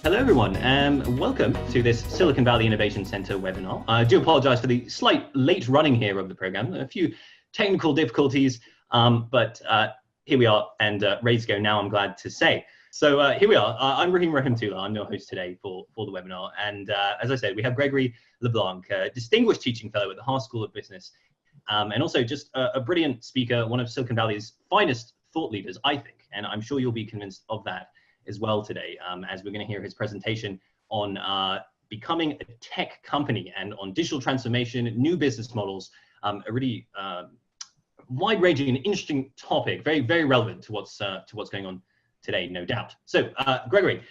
Hello everyone, and welcome to this Silicon Valley Innovation Center webinar. I do apologize for the slight late running here of the program, a few technical difficulties, but here we are and ready to go now, I'm glad to say. So here we are. I'm Rahim Rahimtullah. I'm your host today for the webinar. And as I said, we have Gregory LeBlanc, a distinguished teaching fellow at the Haas School of Business, and also just a brilliant speaker, one of Silicon Valley's finest thought leaders, I think, and I'm sure you'll be convinced of that as well today, as we're going to hear his presentation on becoming a tech company and on digital transformation, new business models, a really wide-ranging and interesting topic, very, very relevant to what's going on today, no doubt. So, Gregory,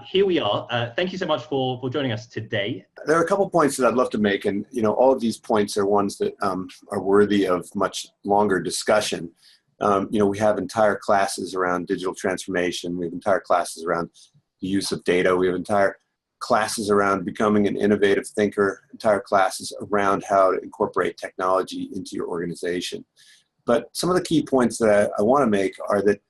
here we are. Thank you so much for joining us today. There are a couple points that I'd love to make, and all of these points are ones that are worthy of much longer discussion. We have entire classes around digital transformation. We have entire classes around the use of data. We have entire classes around becoming an innovative thinker, entire classes around how to incorporate technology into your organization. But some of the key points that I want to make are that,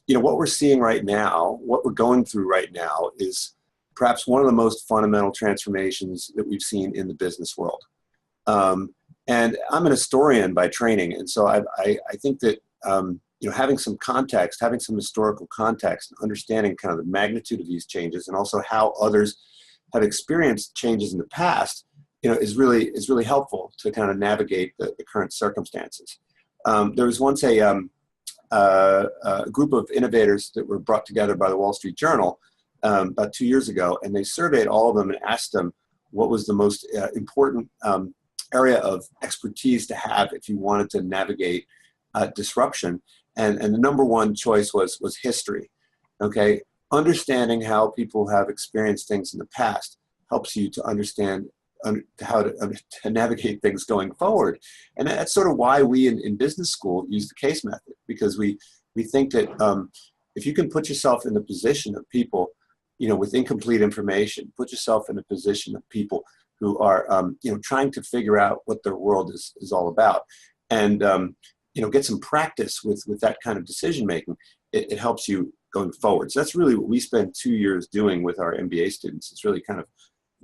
what we're seeing right now, what we're going through right now is perhaps one of the most fundamental transformations that we've seen in the business world. And I'm an historian by training, and so I think that having some context, having some historical context, understanding kind of the magnitude of these changes, and also how others have experienced changes in the past, is really helpful to kind of navigate the current circumstances. There was once a group of innovators that were brought together by the Wall Street Journal about 2 years ago, and they surveyed all of them and asked them what was the most important area of expertise to have if you wanted to navigate disruption, and the number one choice was history. Okay, understanding how people have experienced things in the past helps you to understand how to navigate things going forward, and that's sort of why we in business school use the case method, because we think that if you can put yourself in the position of people, with incomplete information, put yourself in a position of people who are, trying to figure out what their world is all about, and get some practice with that kind of decision making. It helps you going forward. So that's really what we spend 2 years doing with our MBA students. It's really kind of,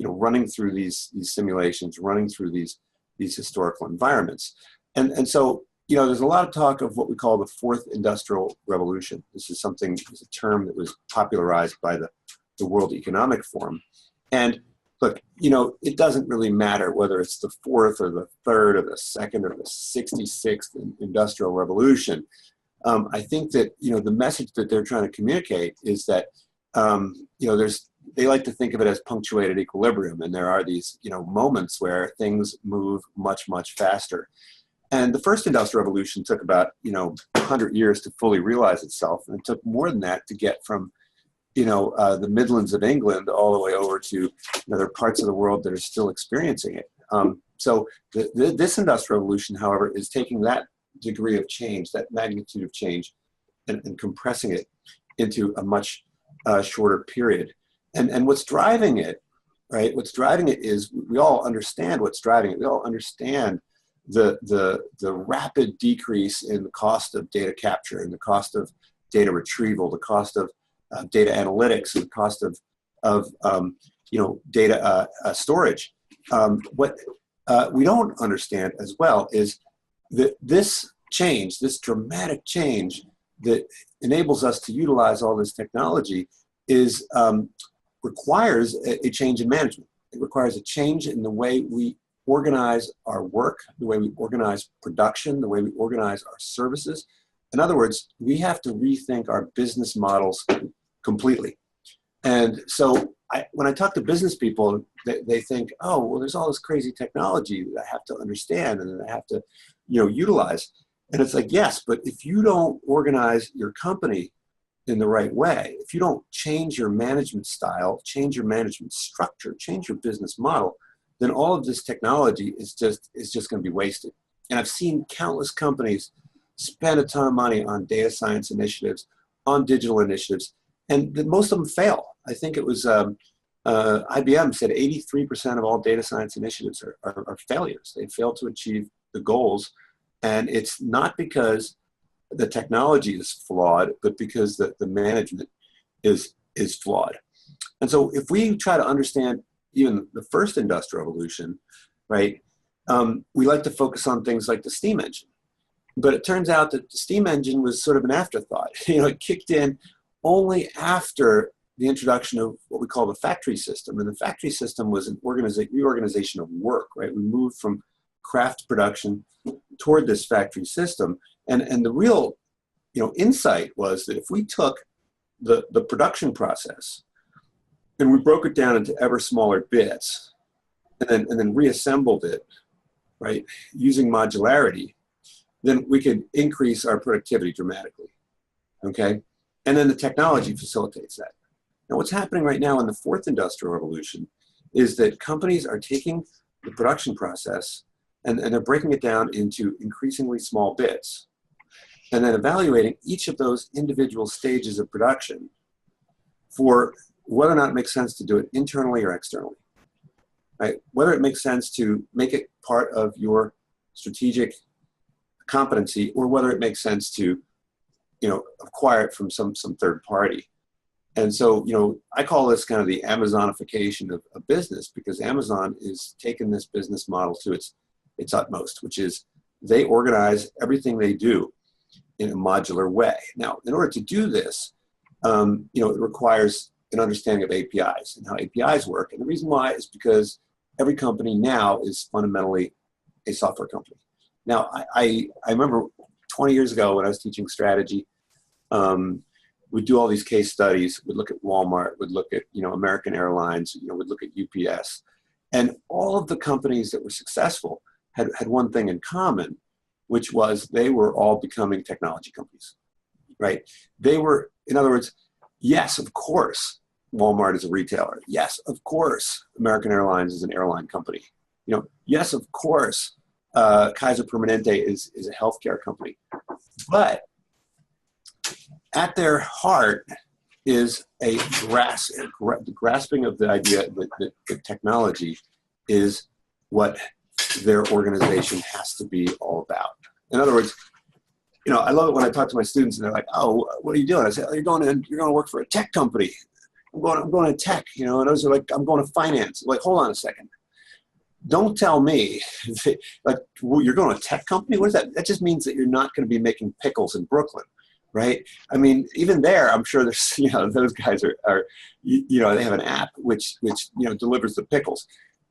running through these simulations, running through these historical environments, and so there's a lot of talk of what we call the fourth industrial revolution. This is a term that was popularized by the World Economic Forum, and look, it doesn't really matter whether it's the fourth or the third or the second or the 66th industrial revolution. I think that, the message that they're trying to communicate is that, they like to think of it as punctuated equilibrium. And there are these, moments where things move much, much faster. And the first industrial revolution took about, 100 years to fully realize itself. And it took more than that to get from the Midlands of England all the way over to other parts of the world that are still experiencing it. So this industrial revolution, however, is taking that degree of change, that magnitude of change, and compressing it into a much shorter period. And what's driving it, right? What's driving it is we all understand what's driving it. We all understand the rapid decrease in the cost of data capture and the cost of data retrieval, the cost of data analytics, and the cost of data storage. What we don't understand as well is that this dramatic change that enables us to utilize all this technology requires a change in management. It requires a change in the way we organize our work, the way we organize production, the way we organize our services. In other words, we have to rethink our business models completely. And so when I talk to business people, they think, oh, well, there's all this crazy technology that I have to understand and that I have to, utilize. And it's like, yes, but if you don't organize your company in the right way, if you don't change your management style, change your management structure, change your business model, then all of this technology is just going to be wasted. And I've seen countless companies spend a ton of money on data science initiatives, on digital initiatives, and most of them fail. I think it was IBM said 83% of all data science initiatives are failures. They fail to achieve the goals, and it's not because the technology is flawed, but because the management is flawed. And so if we try to understand even the first industrial revolution, right, we like to focus on things like the steam engine. But it turns out that the steam engine was sort of an afterthought. It kicked in only after the introduction of what we call the factory system. And the factory system was an reorganization of work, right? We moved from craft production toward this factory system. And the real, insight was that if we took the production process and we broke it down into ever smaller bits and then reassembled it, right, using modularity, then we could increase our productivity dramatically, okay? And then the technology facilitates that. Now, what's happening right now in the fourth industrial revolution is that companies are taking the production process and they're breaking it down into increasingly small bits and then evaluating each of those individual stages of production for whether or not it makes sense to do it internally or externally, right? Whether it makes sense to make it part of your strategic competency or whether it makes sense to, acquire it from some third party. And so, I call this kind of the Amazonification of business, because Amazon is taking this business model to its utmost, which is they organize everything they do in a modular way. Now, in order to do this, it requires an understanding of APIs and how APIs work. And the reason why is because every company now is fundamentally a software company. Now, I remember 20 years ago when I was teaching strategy, we'd do all these case studies. We'd look at Walmart, we'd look at, American Airlines, we'd look at UPS. And all of the companies that were successful had one thing in common, which was they were all becoming technology companies, right? They were, in other words, yes, of course, Walmart is a retailer. Yes, of course, American Airlines is an airline company. Yes, of course, Kaiser Permanente is a healthcare company. But at their heart is a grasping of the idea that technology is what their organization has to be all about. In other words, I love it when I talk to my students and they're like, "Oh, what are you doing?" I say, "Oh, you're going to work for a tech company." I'm going to tech, and those are like, "I'm going to finance." I'm like, hold on a second. Don't tell me like, well, you're going to a tech company. What is that? That just means that you're not going to be making pickles in Brooklyn, right? I mean, even there, I'm sure there's, those guys are they have an app which delivers the pickles.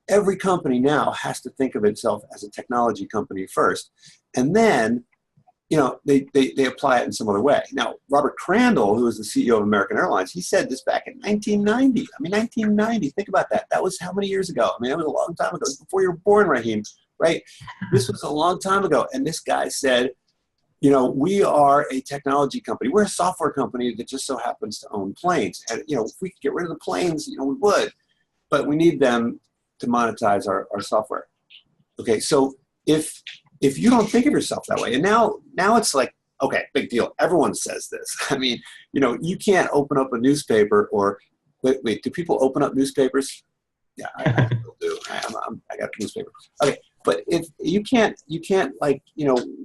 Every company now has to think of itself as a technology company first, and then they apply it in some other way. Now, Robert Crandall, who was the CEO of American Airlines, he said this back in 1990. I mean, 1990, think about that. That was how many years ago? I mean, that was a long time ago. It was before you were born, Raheem, right? This was a long time ago. And this guy said, we are a technology company. We're a software company that just so happens to own planes. And, if we could get rid of the planes, we would. But we need them to monetize our software. Okay, so if you don't think of yourself that way, and now it's like, okay, big deal. Everyone says this. I mean, you can't open up a newspaper or wait, do people open up newspapers? Yeah, I still do. I got a newspaper. Okay, but if you can't like,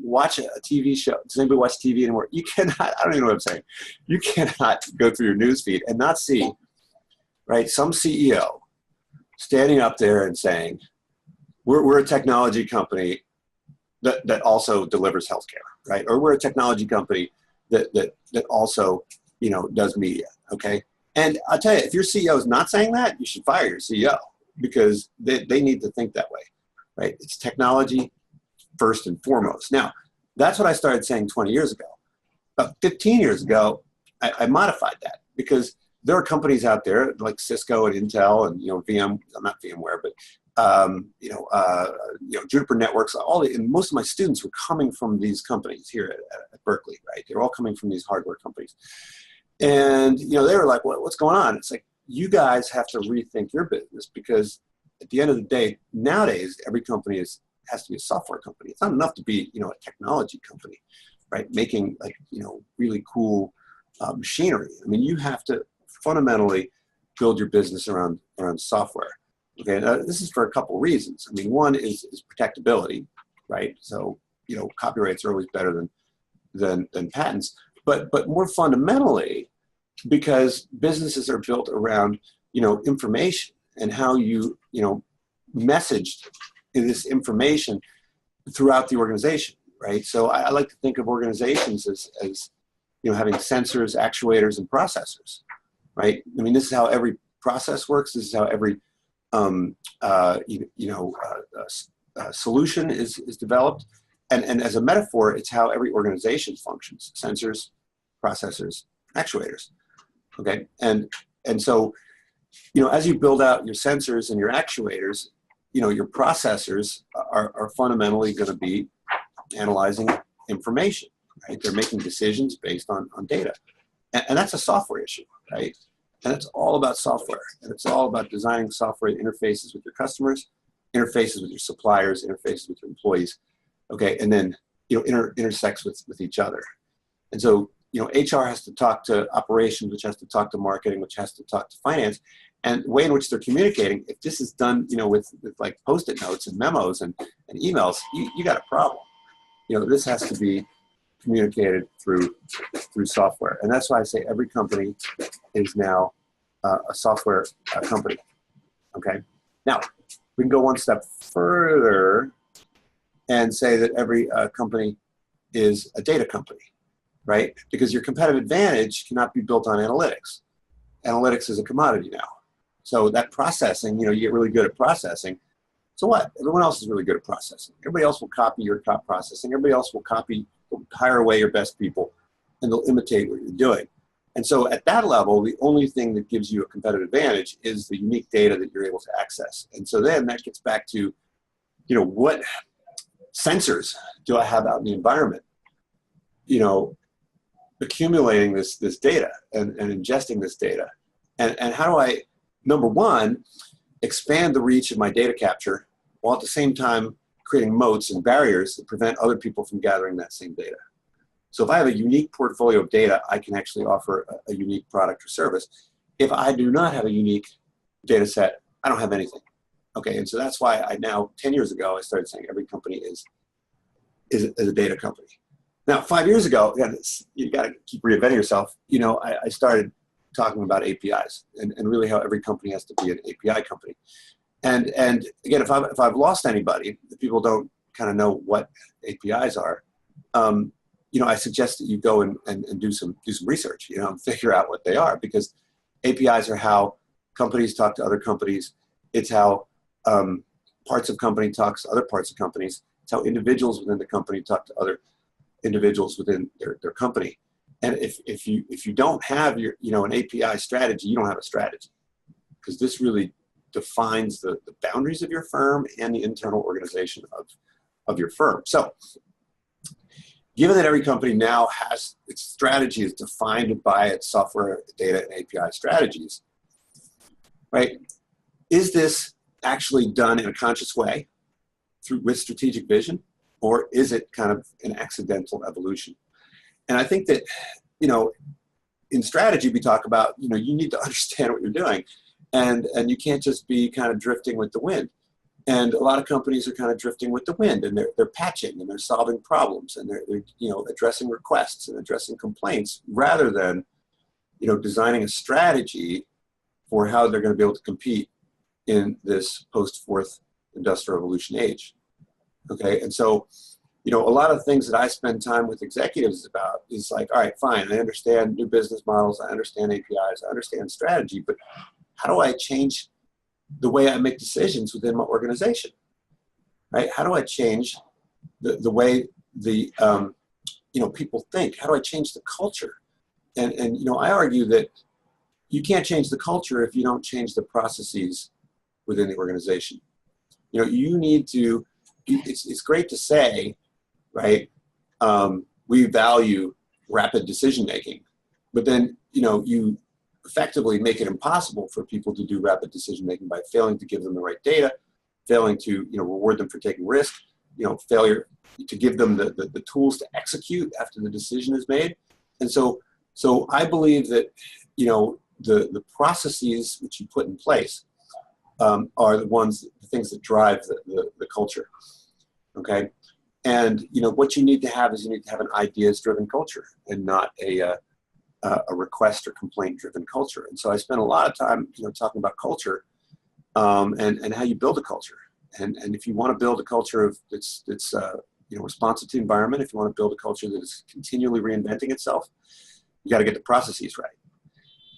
watch a TV show. Does anybody watch TV anymore? You cannot, I don't even know what I'm saying. You cannot go through your news feed and not see, right, some CEO standing up there and saying, we're a technology company that also delivers healthcare, right? Or we're a technology company that also, does media, okay? And I'll tell you, if your CEO is not saying that, you should fire your CEO, because they need to think that way, right? It's technology first and foremost. Now, that's what I started saying 20 years ago. About 15 years ago, I modified that, because there are companies out there like Cisco and Intel and, not VMware, but Juniper Networks, and most of my students were coming from these companies here at Berkeley, right? They're all coming from these hardware companies. And, they were like, what's going on? It's like, you guys have to rethink your business, because at the end of the day, nowadays, every company has to be a software company. It's not enough to be, a technology company, right? Making really cool machinery. I mean, you have to fundamentally build your business around software. Okay, now, this is for a couple reasons. I mean, one is protectability, right? So, copyrights are always better than patents. But more fundamentally, because businesses are built around, information and how you, messaged this information throughout the organization, right? So I like to think of organizations as having sensors, actuators, and processors, right? I mean, this is how every process works. This is how every solution is developed. And as a metaphor, it's how every organization functions: sensors, processors, actuators. Okay, and so as you build out your sensors and your actuators, your processors are fundamentally going to be analyzing information, right? They're making decisions based on data, and that's a software issue, right? And it's all about software, and it's all about designing software interfaces with your customers, interfaces with your suppliers, interfaces with your employees. Okay, and then intersects with each other. And so HR has to talk to operations, which has to talk to marketing, which has to talk to finance, and the way in which they're communicating. If this is done with like post-it notes and memos and emails, you got a problem. This has to be communicated through software, and that's why I say every company is now a software company. Okay, now we can go one step further and say that every company is a data company, right? Because your competitive advantage cannot be built on analytics. Analytics is a commodity now. So that processing, you get really good at processing. So what? Everyone else is really good at processing. Everybody else will copy your top processing. Everybody else will hire away your best people, and they'll imitate what you're doing. And so at that level, the only thing that gives you a competitive advantage is the unique data that you're able to access. And so then that gets back to, what sensors do I have out in the environment, accumulating this data and ingesting this data, and how do I, number one, expand the reach of my data capture while at the same time creating moats and barriers that prevent other people from gathering that same data. So if I have a unique portfolio of data, I can actually offer a unique product or service. If I do not have a unique data set, I don't have anything. Okay, and so that's why 10 years ago, I started saying every company is a data company. Now, 5 years ago, you got to keep reinventing yourself. I started talking about APIs and really how every company has to be an API company. And again, if I've lost anybody, if people don't kind of know what APIs are, I suggest that you go and do some research, and figure out what they are, because APIs are how companies talk to other companies. It's how parts of company talks to other parts of companies. It's how individuals within the company talk to other individuals within their company. And if you don't have an API strategy, you don't have a strategy, because this really defines the boundaries of your firm and the internal organization of your firm. So given that every company now has its strategy is defined by its software, data, and API strategies, right? Is this actually done in a conscious way with strategic vision, or is it kind of an accidental evolution? And I think that, in strategy, we talk about, you need to understand what you're doing, and you can't just be kind of drifting with the wind. And a lot of companies are kind of drifting with the wind, and they're patching, and they're solving problems, and they're addressing requests and addressing complaints, rather than, designing a strategy for how they're going to be able to compete in this post-fourth industrial revolution age. Okay, and so, a lot of things that I spend time with executives about is like, all right, fine, I understand new business models, I understand APIs, I understand strategy, but how do I change the way I make decisions within my organization, right? How do I change the way the people think? How do I change the culture? And I argue that you can't change the culture if you don't change the processes within the organization. You need to. It's great to say, right? We value rapid decision making, but then you effectively make it impossible for people to do rapid decision making by failing to give them the right data, failing to reward them for taking risk, failure to give them the tools to execute after the decision is made. And so I believe that the processes which you put in place are the things that drive the culture. Okay, and what you need to have is you need to have an ideas driven culture, and not a a request or complaint driven culture. And so I spent a lot of time, talking about culture, and how you build a culture. And if you want to build a culture that's responsive to the environment, if you want to build a culture that is continually reinventing itself, you got to get the processes right.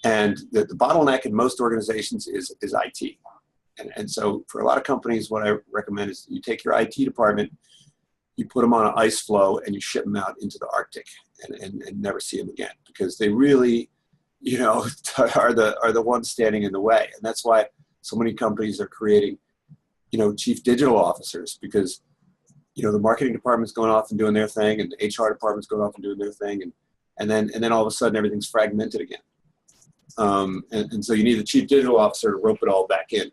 And the bottleneck in most organizations is IT. And so for a lot of companies, what I recommend is you take your IT department, you put them on an ice floe, and you ship them out into the Arctic and never see them again, because they really, are the ones standing in the way. And that's why so many companies are creating, chief digital officers, because, the marketing department's going off and doing their thing, and the HR department's going off and doing their thing, and then all of a sudden everything's fragmented again. And so you need the chief digital officer to rope it all back in,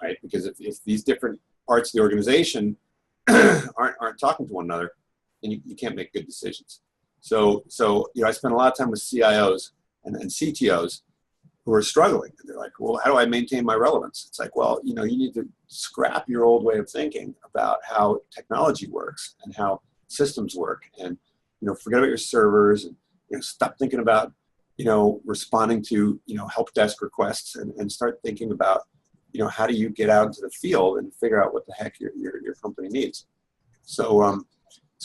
right? Because if these different parts of the organization aren't talking to one another, then you can't make good decisions. So I spent a lot of time with CIOs and CTOs who are struggling. And they're like, well, how do I maintain my relevance? It's like, well, you need to scrap your old way of thinking about how technology works and how systems work, and forget about your servers, and stop thinking about responding to help desk requests, and start thinking about how do you get out into the field and figure out what the heck your company needs. So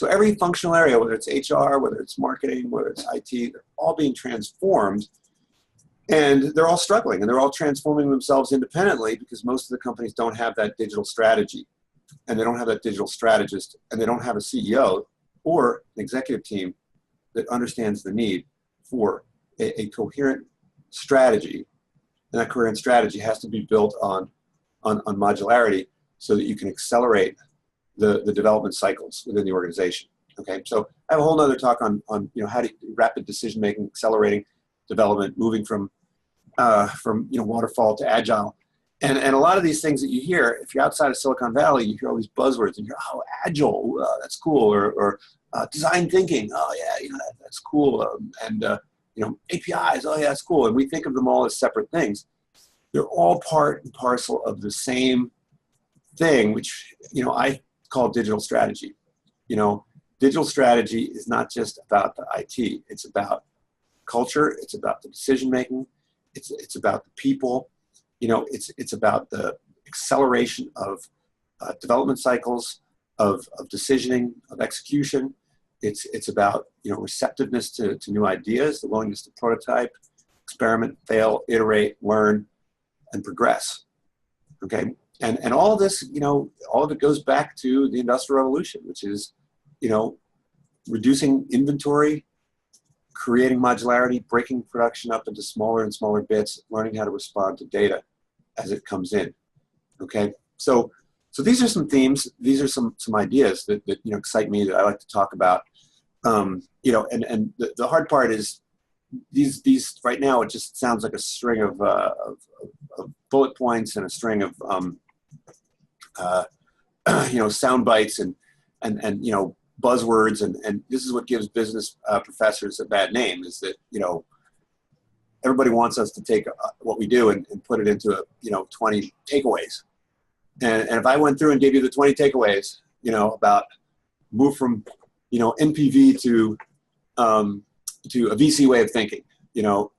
every functional area, whether it's HR, whether it's marketing, whether it's IT, they're all being transformed, and they're all struggling, and they're all transforming themselves independently, because most of the companies don't have that digital strategy, and they don't have that digital strategist, and they don't have a CEO or an executive team that understands the need for a coherent strategy. And that coherent strategy has to be built on modularity, so that you can accelerate the development cycles within the organization. Okay, so I have a whole nother talk on how to rapid decision making, accelerating development, moving from waterfall to agile, and a lot of these things that you hear, if you're outside of Silicon Valley, you hear all these buzzwords, and you're, oh, agile, that's cool, or design thinking, oh yeah, that's cool, and APIs, oh yeah, that's cool, and we think of them all as separate things. They're all part and parcel of the same thing, which I call digital strategy. Digital strategy is not just about the IT. It's about culture. It's about the decision making. It's about the people. It's about the acceleration of development cycles, of decisioning, of execution. It's about receptiveness to new ideas, the willingness to prototype, experiment, fail, iterate, learn, and progress. Okay, and all of this, all of it goes back to the Industrial Revolution, which is reducing inventory, creating modularity, breaking production up into smaller and smaller bits, learning how to respond to data as it comes in. Okay, so these are some themes. These are some ideas that excite me, that I like to talk about. And the hard part is these right now, it just sounds like a string of bullet points and a string of sound bites and buzzwords, and this is what gives business professors a bad name, is that everybody wants us to take what we do and put it into 20 takeaways, and if I went through and gave you the 20 takeaways about move from NPV to a VC way of thinking,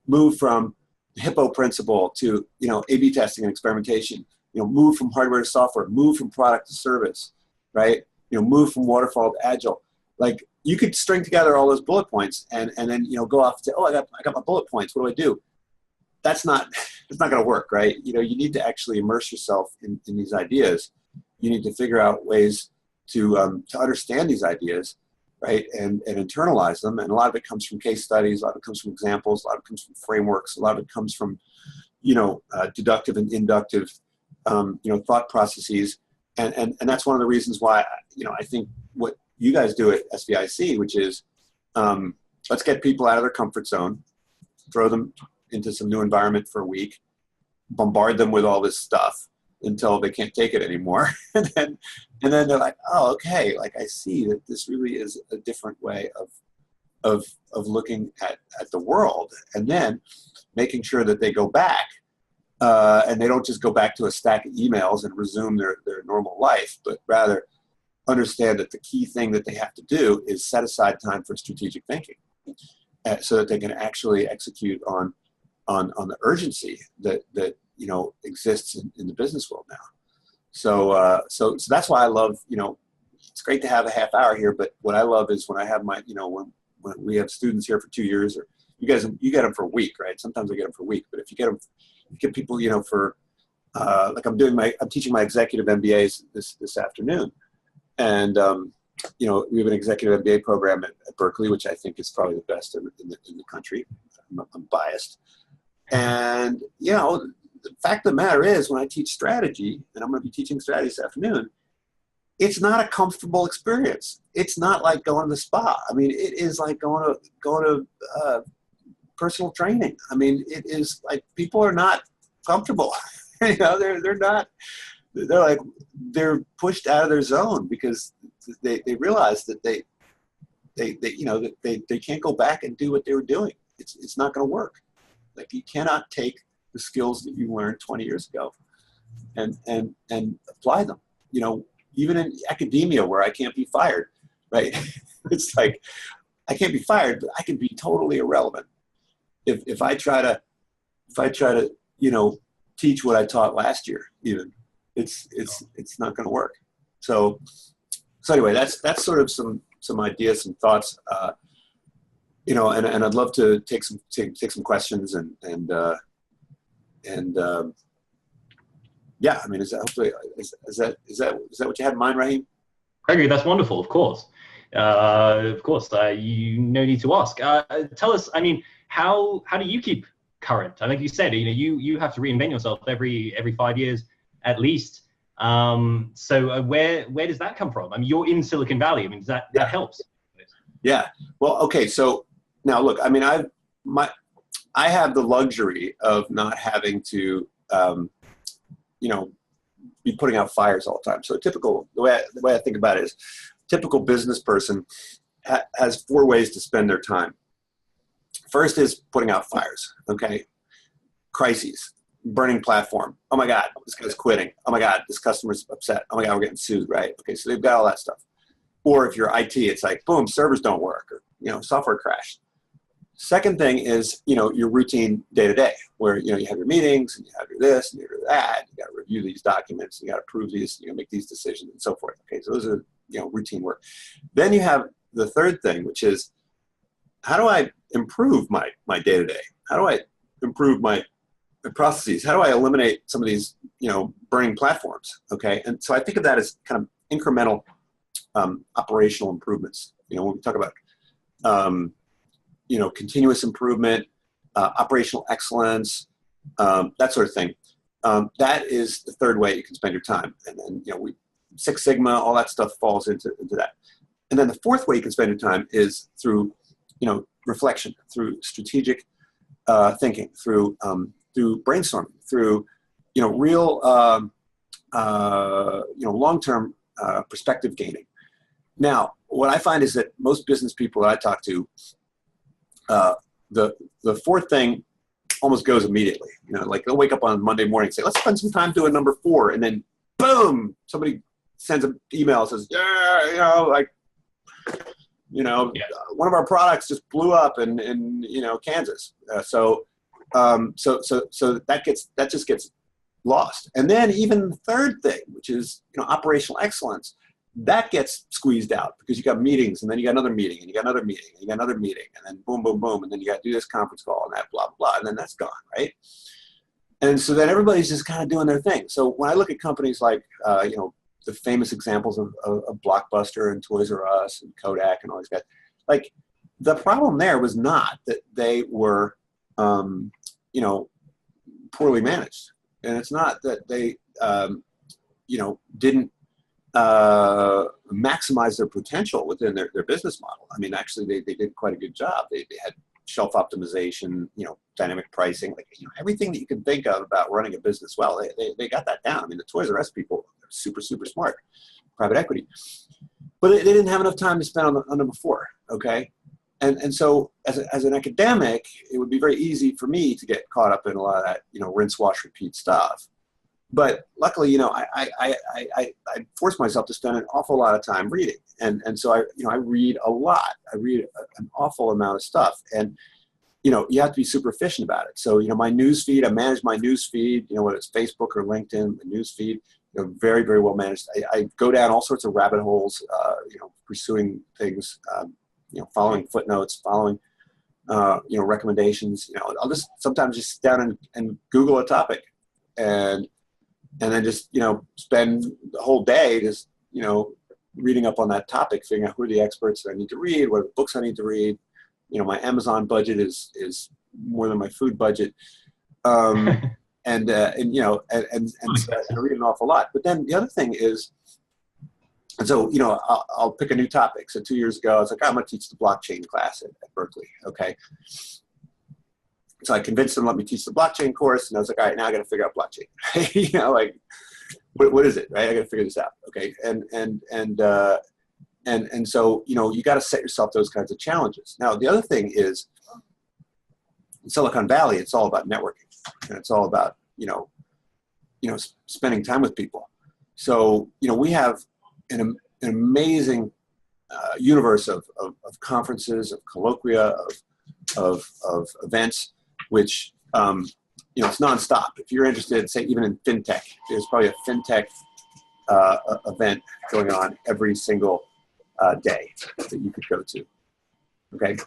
move from the Hippo principle to A/B testing and experimentation, move from hardware to software, move from product to service, right? Move from waterfall to agile. Like, you could string together all those bullet points and then go off and say, oh, I got my bullet points. What do I do? It's not going to work, right? You need to actually immerse yourself in these ideas. You need to figure out ways to understand these ideas, right? And internalize them. And a lot of it comes from case studies. A lot of it comes from examples. A lot of it comes from frameworks. A lot of it comes from deductive and inductive thought processes. And that's one of the reasons why, I think what you guys do at SVIC, which is let's get people out of their comfort zone, throw them into some new environment for a week, bombard them with all this stuff until they can't take it anymore. and then they're like, oh, okay, like I see that this really is a different way of looking at the world. And then making sure that they go back and they don't just go back to a stack of emails and resume their normal life, but rather understand that the key thing that they have to do is set aside time for strategic thinking. so that they can actually execute on the urgency that exists in the business world now. So that's why I love, it's great to have a half hour here, but what I love is when I have my, when we have students here for 2 years, or you get them for a week, right? Sometimes I get them for a week, but if you get people, for, like I'm teaching my executive MBAs this afternoon. And, we have an executive MBA program at Berkeley, which I think is probably the best in the country. I'm biased. And, the fact of the matter is, when I teach strategy, and I'm going to be teaching strategy this afternoon, it's not a comfortable experience. It's not like going to the spa. I mean, it is like going to personal training. I mean, it is like people are not comfortable. They're pushed out of their zone because they realize that they can't go back and do what they were doing. It's not going to work. Like, you cannot take the skills that you learned 20 years ago and apply them. Even in academia where I can't be fired, right? It's like, I can't be fired, but I can be totally irrelevant if I try to teach what I taught last year. Even it's not going to work. So anyway, that's sort of some ideas, some thoughts. And I'd love to take some questions and yeah, I mean, is that what you had in mind, Raheem? Gregory, that's wonderful. Of course, you no need to ask. Tell us, I mean, how do you keep current? I think you said, you have to reinvent yourself every 5 years at least. So where does that come from? I mean, you're in Silicon Valley. I mean, that helps? Yeah. Well, okay. So now look, I mean, I have the luxury of not having to, be putting out fires all the time. So the way I think about it is, typical business person has 4 ways to spend their time. First is putting out fires. Okay. Crises, burning platform. Oh my God, this guy's quitting. Oh my God, this customer's upset. Oh my God, we're getting sued, right? Okay. So they've got all that stuff. Or if you're IT, it's like, boom, servers don't work, or, software crashed. Second thing is, your routine day to day, where, you have your meetings and you have your this and your that. You got to review these documents, you got to approve these, make these decisions and so forth. Okay, so those are, routine work. Then you have the third thing, which is, how do I improve my day to day? How do I improve my processes? How do I eliminate some of these, burning platforms? Okay, and so I think of that as kind of incremental operational improvements. When we talk about continuous improvement, operational excellence, that sort of thing. That is the third way you can spend your time. And then, Six Sigma, all that stuff falls into that. And then the fourth way you can spend your time is through, reflection, through strategic thinking, through brainstorming, through, real, long-term perspective gaining. Now, what I find is that most business people that I talk to, the fourth thing almost goes immediately. Like they'll wake up on Monday morning and say, let's spend some time doing number 4. And then boom, somebody sends an email and says, one of our products just blew up in Kansas. So that just gets lost. And then even the third thing, which is, operational excellence, that gets squeezed out because you got meetings, and then you got another meeting, and you got another meeting, and you got another meeting, and then boom, boom, boom, and then you got to do this conference call and that, blah, blah, and then that's gone, right? And so then everybody's just kind of doing their thing. So when I look at companies like, the famous examples of Blockbuster and Toys R Us and Kodak and all these guys, like the problem there was not that they were, poorly managed, and it's not that they, didn't maximize their potential within their business model. I mean, actually, they did quite a good job. They had shelf optimization, dynamic pricing, like, everything that you can think of about running a business well, they got that down. I mean, the Toys R Us people are super, super smart, private equity. But they didn't have enough time to spend on number 4, okay? And so as an academic, it would be very easy for me to get caught up in a lot of that, rinse, wash, repeat stuff. But luckily, I forced myself to spend an awful lot of time reading. And so I read a lot. I read an awful amount of stuff. And, you have to be super efficient about it. So, my news feed, I manage my news feed, whether it's Facebook or LinkedIn, the news feed, very, very well managed. I go down all sorts of rabbit holes, pursuing things, following footnotes, following, recommendations. I'll just sometimes just sit down and Google a topic and then just, spend the whole day just, reading up on that topic, figuring out who are the experts that I need to read, what are the books I need to read. My Amazon budget is more than my food budget. And so I read an awful lot. But then the other thing is, and so, I'll pick a new topic. So 2 years ago, I was like, I'm going to teach the blockchain class at Berkeley. Okay. So I convinced them to let me teach the blockchain course. And I was like, all right, now I got to figure out blockchain. What is it? Right. I got to figure this out. Okay. And so, you got to set yourself those kinds of challenges. Now, the other thing is in Silicon Valley, it's all about networking, and it's all about, spending time with people. So, we have an amazing universe of conferences, of colloquia, of events, which, it's nonstop. If you're interested, say, even in fintech, there's probably a fintech event going on every single day that you could go to. Okay.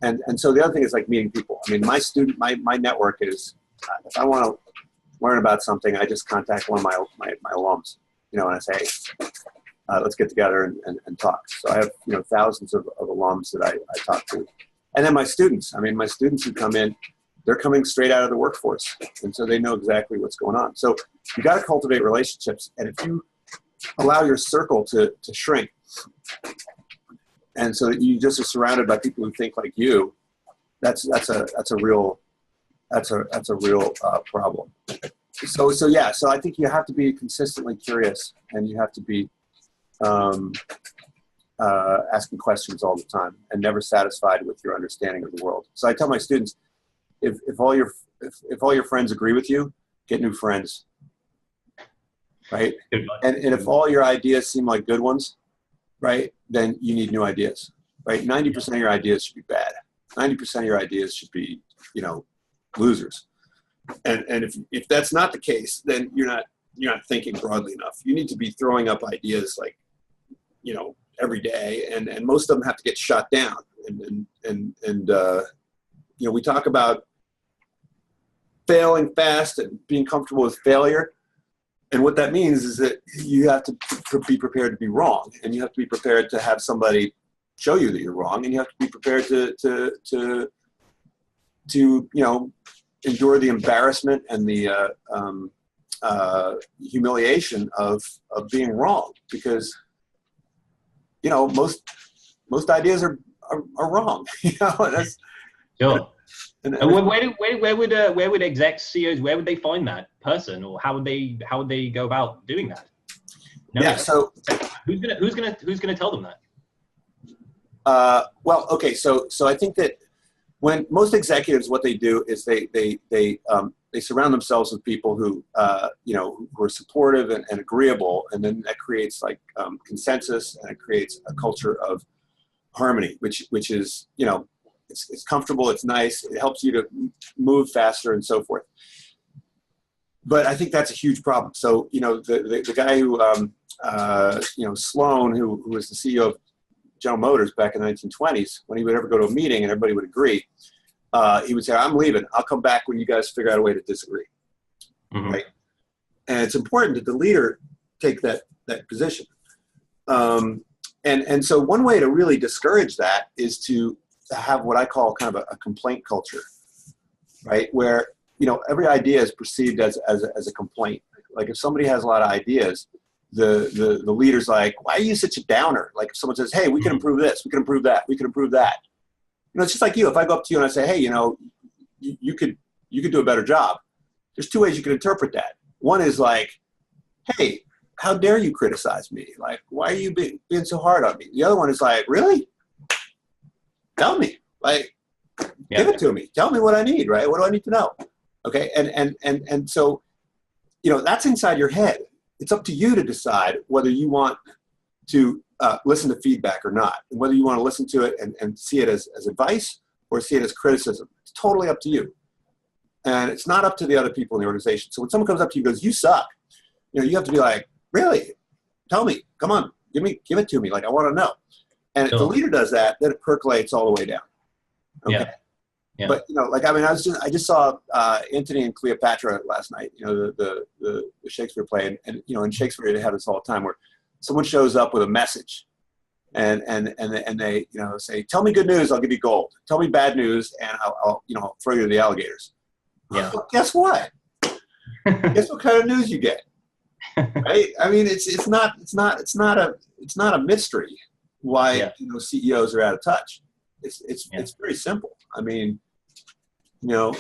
And so the other thing is like meeting people. I mean, my network is, if I want to learn about something, I just contact one of my alums, and I say, hey, let's get together and talk. So I have, thousands of alums that I talk to. And then my students who come in, they're coming straight out of the workforce. And so they know exactly what's going on. So you got to cultivate relationships. And if you allow your circle to shrink, and so that you just are surrounded by people who think like you, that's a real problem. So I think you have to be consistently curious, and you have to be asking questions all the time, and never satisfied with your understanding of the world. So I tell my students, if all your friends agree with you, get new friends. Right? And if all your ideas seem like good ones, right, then you need new ideas. Right? 90% of your ideas should be bad. 90% of your ideas should be, losers. And if that's not the case, then you're not thinking broadly enough. You need to be throwing up ideas like, every day, and most of them have to get shot down. And we talk about failing fast and being comfortable with failure. And what that means is that you have to be prepared to be wrong, and you have to be prepared to have somebody show you that you're wrong, and you have to be prepared to endure the embarrassment and the humiliation of being wrong, because most ideas are wrong. That's sure. And where would execs, CEOs, where would they find that person, or how would they go about doing that? So who's gonna tell them that? Well, okay, so I think that when most executives, what they do is they surround themselves with people who who are supportive and agreeable, and then that creates like consensus, and it creates a culture of harmony, which is it's comfortable, it's nice, it helps you to move faster and so forth. But I think that's a huge problem. So the guy who Sloan, who was the CEO of General Motors back in the 1920s, when he would ever go to a meeting and everybody would agree, he would say, I'm leaving. I'll come back when you guys figure out a way to disagree. Mm-hmm. Right? And it's important that the leader take that position. And so one way to really discourage that is to have what I call kind of a complaint culture, right? Where, every idea is perceived as a complaint. Like if somebody has a lot of ideas, the leader's like, why are you such a downer? Like if someone says, hey, we can improve this, we can improve that, we can improve that. It's just like you. If I go up to you and I say, hey, you could do a better job. There's two ways you can interpret that. One is like, hey, how dare you criticize me? Like, why are you being so hard on me? The other one is like, really? Tell me. Like, give it to me. Tell me what I need, right? What do I need to know? Okay, and so, you know, that's inside your head. It's up to you to decide whether you want to listen to feedback or not, and whether you want to listen to it and see it as advice or see it as criticism. It's totally up to you. And it's not up to the other people in the organization. So when someone comes up to you and goes, "You suck," you know, you have to be like, "Really? Tell me. Come on. Give it to me. Like, I want to know." And if the leader does that, then it percolates all the way down. Okay. Yeah. Yeah. But, you know, like, I mean, I just saw Antony and Cleopatra last night, you know, the Shakespeare play. And, you know, in Shakespeare, they have this all the time where someone shows up with a message and they, you know, say, "Tell me good news, I'll give you gold. Tell me bad news, and I'll you know, throw you to the alligators." Yeah. Well, guess what? Guess what kind of news you get? Right? I mean, it's not a mystery why, you know, CEOs are out of touch. It's very simple. I mean, you know,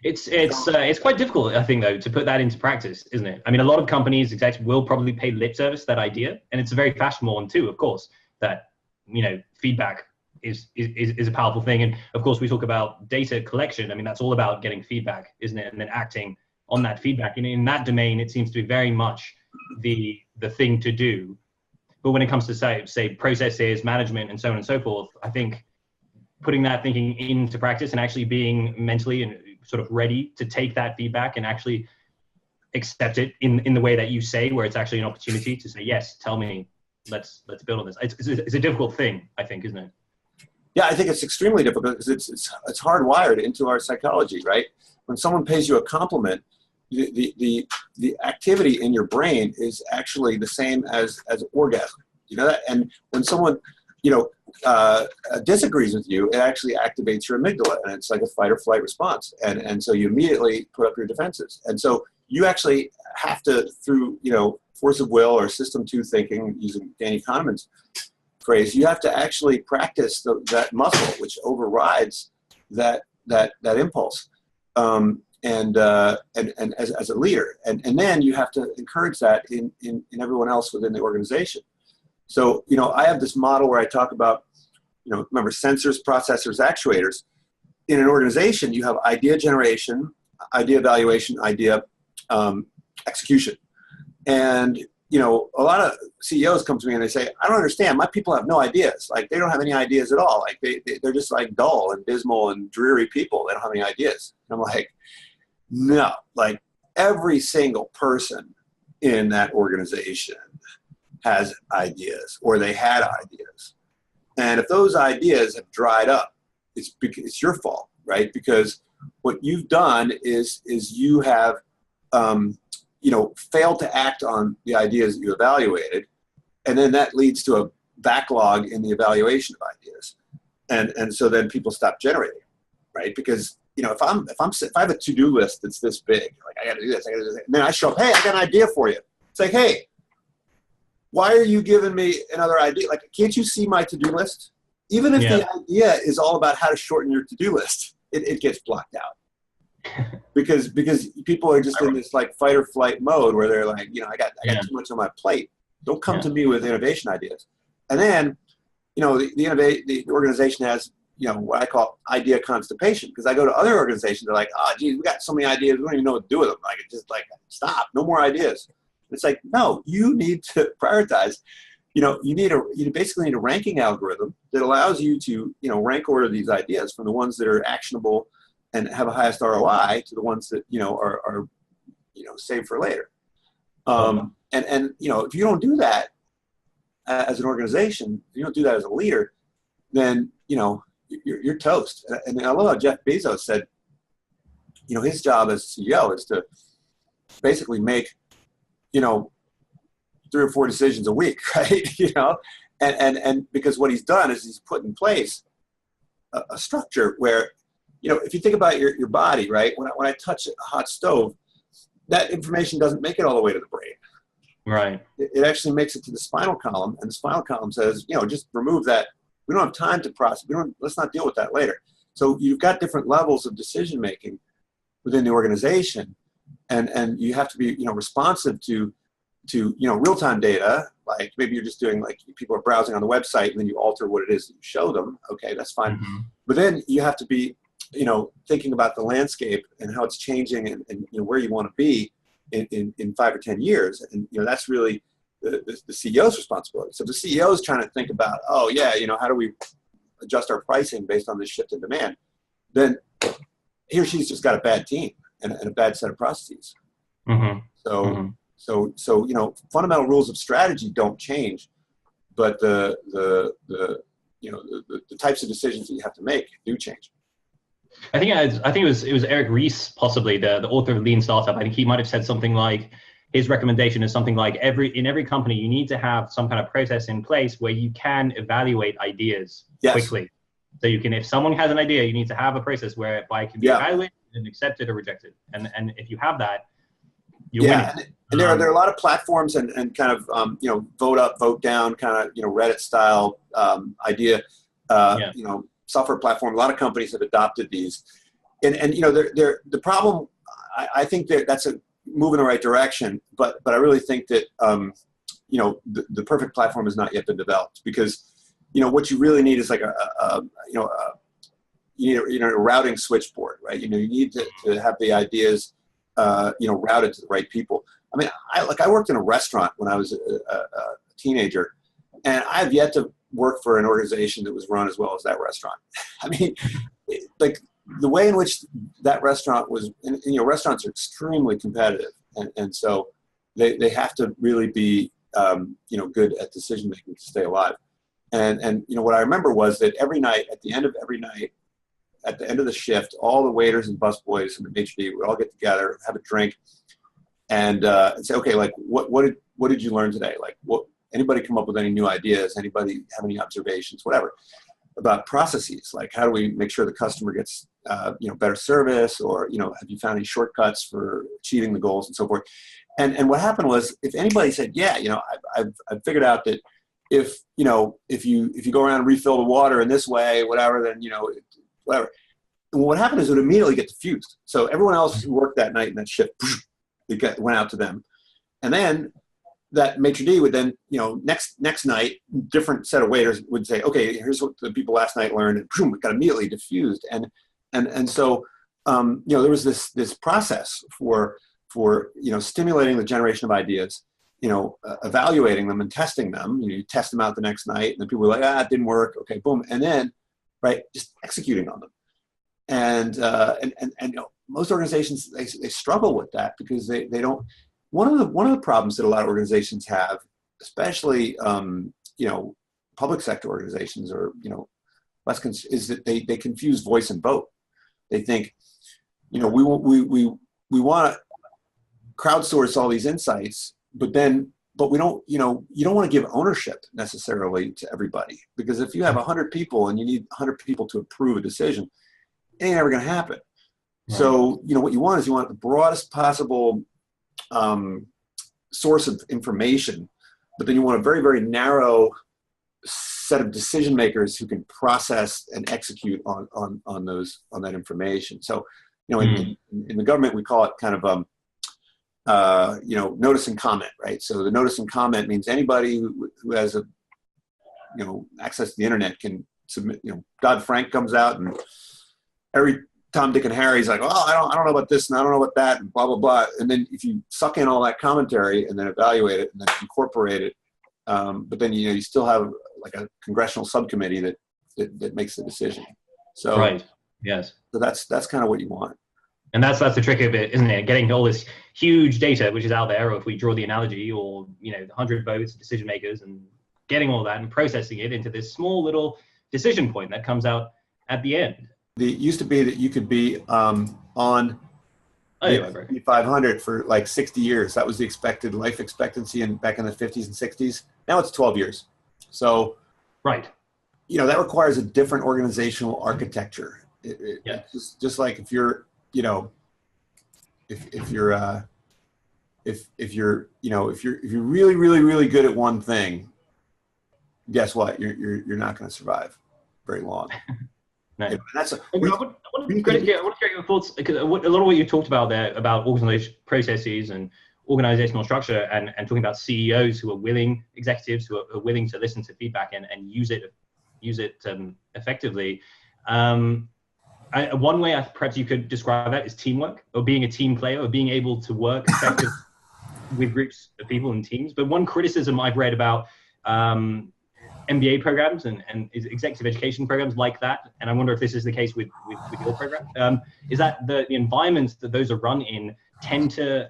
it's quite difficult, I think, though, to put that into practice, isn't it? I mean, a lot of companies, execs, will probably pay lip service to that idea, and it's a very fashionable one too, of course, that, you know, feedback is a powerful thing. And of course, we talk about data collection. I mean, that's all about getting feedback, isn't it? And then acting on that feedback. And in that domain, it seems to be very much the thing to do. But when it comes to say processes, management, and so on and so forth, I think putting that thinking into practice and actually being mentally and sort of ready to take that feedback and actually accept it in the way that you say, where it's actually an opportunity to say, "Yes, tell me, let's build on this." It's a difficult thing, I think, isn't it? Yeah, I think it's extremely difficult because it's hardwired into our psychology, right? When someone pays you a compliment, the activity in your brain is actually the same as orgasm. You know that? And when someone, you know, disagrees with you, it actually activates your amygdala, and it's like a fight or flight response. And so you immediately put up your defenses. And so you actually have to, through, you know, force of will or system 2 thinking, using Danny Kahneman's phrase, you have to actually practice that muscle, which overrides that impulse. And as a leader, and then you have to encourage that in everyone else within the organization. So, you know, I have this model where I talk about, you know, remember, sensors, processors, actuators. In an organization, you have idea generation, idea evaluation, idea execution. And, you know, a lot of CEOs come to me and they say, "I don't understand. My people have no ideas. Like, they don't have any ideas at all. Like, they're just like dull and dismal and dreary people. They don't have any ideas." And I'm like, no, like, every single person in that organization has ideas, or they had ideas. And if those ideas have dried up, it's your fault, right? Because what you've done is you have, you know, failed to act on the ideas that you evaluated. And then that leads to a backlog in the evaluation of ideas. And so then people stop generating, right? Because, you know, if I have a to-do list that's this big, like, I got to do this, I got to do that, and then I show up, "Hey, I got an idea for you." It's like, "Hey, why are you giving me another idea? Like, can't you see my to-do list?" Even if the idea is all about how to shorten your to-do list, it gets blocked out. because people are just in this like fight or flight mode where they're like, you know, I got too much on my plate. Don't come to me with innovation ideas. And then, you know, the organization has, you know, what I call idea constipation, because I go to other organizations, they're like, "Oh, geez, we got so many ideas, we don't even know what to do with them." Like, it's just like, stop, no more ideas. It's like, no, you need to prioritize. You know, you basically need a ranking algorithm that allows you to, you know, rank order these ideas from the ones that are actionable and have a highest ROI to the ones that, you know, are you know, saved for later. And you know, if you don't do that as an organization, if you don't do that as a leader, then, you know, you're toast. And I love how Jeff Bezos said, you know, his job as CEO is to basically make, you know, 3 or 4 decisions a week, right? You know, and because what he's done is he's put in place a structure where, you know, if you think about your body, right? When I touch a hot stove, that information doesn't make it all the way to the brain. Right. It actually makes it to the spinal column, and the spinal column says, you know, just remove that. We don't have time to process. Let's not deal with that later. So you've got different levels of decision making within the organization, and you have to be, you know, responsive to you know, real-time data. Like, maybe you're just doing, like, people are browsing on the website and then you alter what it is that you show them. Okay, that's fine. Mm-hmm. But then you have to be thinking about the landscape and how it's changing and where you want to be in 5 or 10 years. And, that's really the CEO's responsibility. So the CEO is trying to think about, oh yeah, how do we adjust our pricing based on this shift in demand? Then he or she's just got a bad team and a bad set of processes. Mm-hmm. So fundamental rules of strategy don't change, but the types of decisions that you have to make do change. I think it was Eric Ries, possibly the author of Lean Startup. I think he might have said something like, his recommendation is something like, in every company you need to have some kind of process in place where you can evaluate ideas quickly. So you can, if someone has an idea, you need to have a process whereby it can be evaluated and accepted or rejected. And if you have that, you're winning. And there are a lot of platforms and kind of vote up, vote down kind of Reddit style idea. Software platform. A lot of companies have adopted these, and the problem. I think that's a move in the right direction, but I really think that the perfect platform has not yet been developed, because what you really need is like a routing switchboard, right? You need to have the ideas routed to the right people. I mean, I worked in a restaurant when I was a teenager, and I've yet to work for an organization that was run as well as that restaurant. I mean, like the way in which that restaurant was, restaurants are extremely competitive, and so they have to really be good at decision making to stay alive. And what I remember was that every night, at the end of the shift, all the waiters and busboys and the maitre d' would all get together, have a drink, and say, okay, like what did you learn today? Like anybody come up with any new ideas? Anybody have any observations? Whatever about processes, like how do we make sure the customer gets better service, or have you found any shortcuts for achieving the goals and so forth? And what happened was, if anybody said, yeah, I've figured out that if you go around and refill the water in this way, whatever, then whatever. And what happened is it would immediately get diffused. So everyone else who worked that night in that shift, it went out to them, and then that maitre d' would then, next night, different set of waiters would say, okay, here's what the people last night learned, and boom, it got immediately diffused. And so, there was this process for stimulating the generation of ideas, evaluating them and testing them. You test them out the next night, and then people were like, it didn't work. Okay, boom. And then, right, just executing on them. And most organizations, they struggle with that, because they don't. One of the problems that a lot of organizations have, especially public sector organizations, or is that they confuse voice and vote. They think we want to crowdsource all these insights, but we don't you don't want to give ownership necessarily to everybody, because if you have 100 people and you need 100 people to approve a decision, it ain't ever going to happen. Right. So what you want the broadest possible source of information, but then you want a very, very narrow set of decision makers who can process and execute on that information. So, in the government, we call it kind of notice and comment, right? So the notice and comment means anybody who has access to the internet can submit. Dodd-Frank comes out, and every Tom, Dick, and Harry's like, oh, I don't know about this, and I don't know about that, and blah, blah, blah. And then if you suck in all that commentary and then evaluate it and then incorporate it, but then, you still have like a congressional subcommittee that makes the decision. So, right. Yes. So that's kind of what you want. And that's the trick of it, isn't it? Getting all this huge data, which is out there, or if we draw the analogy, or, 100 votes, decision makers, and getting all that and processing it into this small little decision point that comes out at the end. It used to be that you could be on the 500 for like 60 years. That was the expected life expectancy back in the 50s and 60s. Now it's 12 years. So, right. That requires a different organizational architecture. Just like if you're, if you're really, really, really good at one thing, guess what? You're not going to survive very long. No. I want to get your thoughts, because a lot of what you talked about there about organizational processes and organizational structure, and talking about CEOs who are willing, executives who are willing to listen to feedback and use it effectively. one way perhaps you could describe that is teamwork, or being a team player, or being able to work effectively with groups of people and teams. But one criticism I've read about MBA programs and executive education programs like that, and I wonder if this is the case with your program, is that the environments that those are run in tend to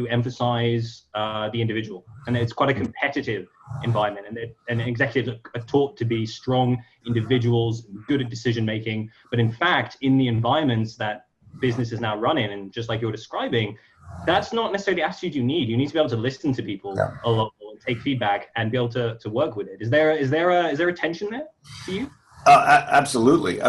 emphasize the individual, and it's quite a competitive environment, and executives are taught to be strong individuals, good at decision making. But in fact, in the environments that businesses now run in, and just like you're describing, that's not necessarily the attitude you need. You need to be able to listen to people a lot more, and take feedback, and be able to work with it. Is there a tension there for you? Absolutely.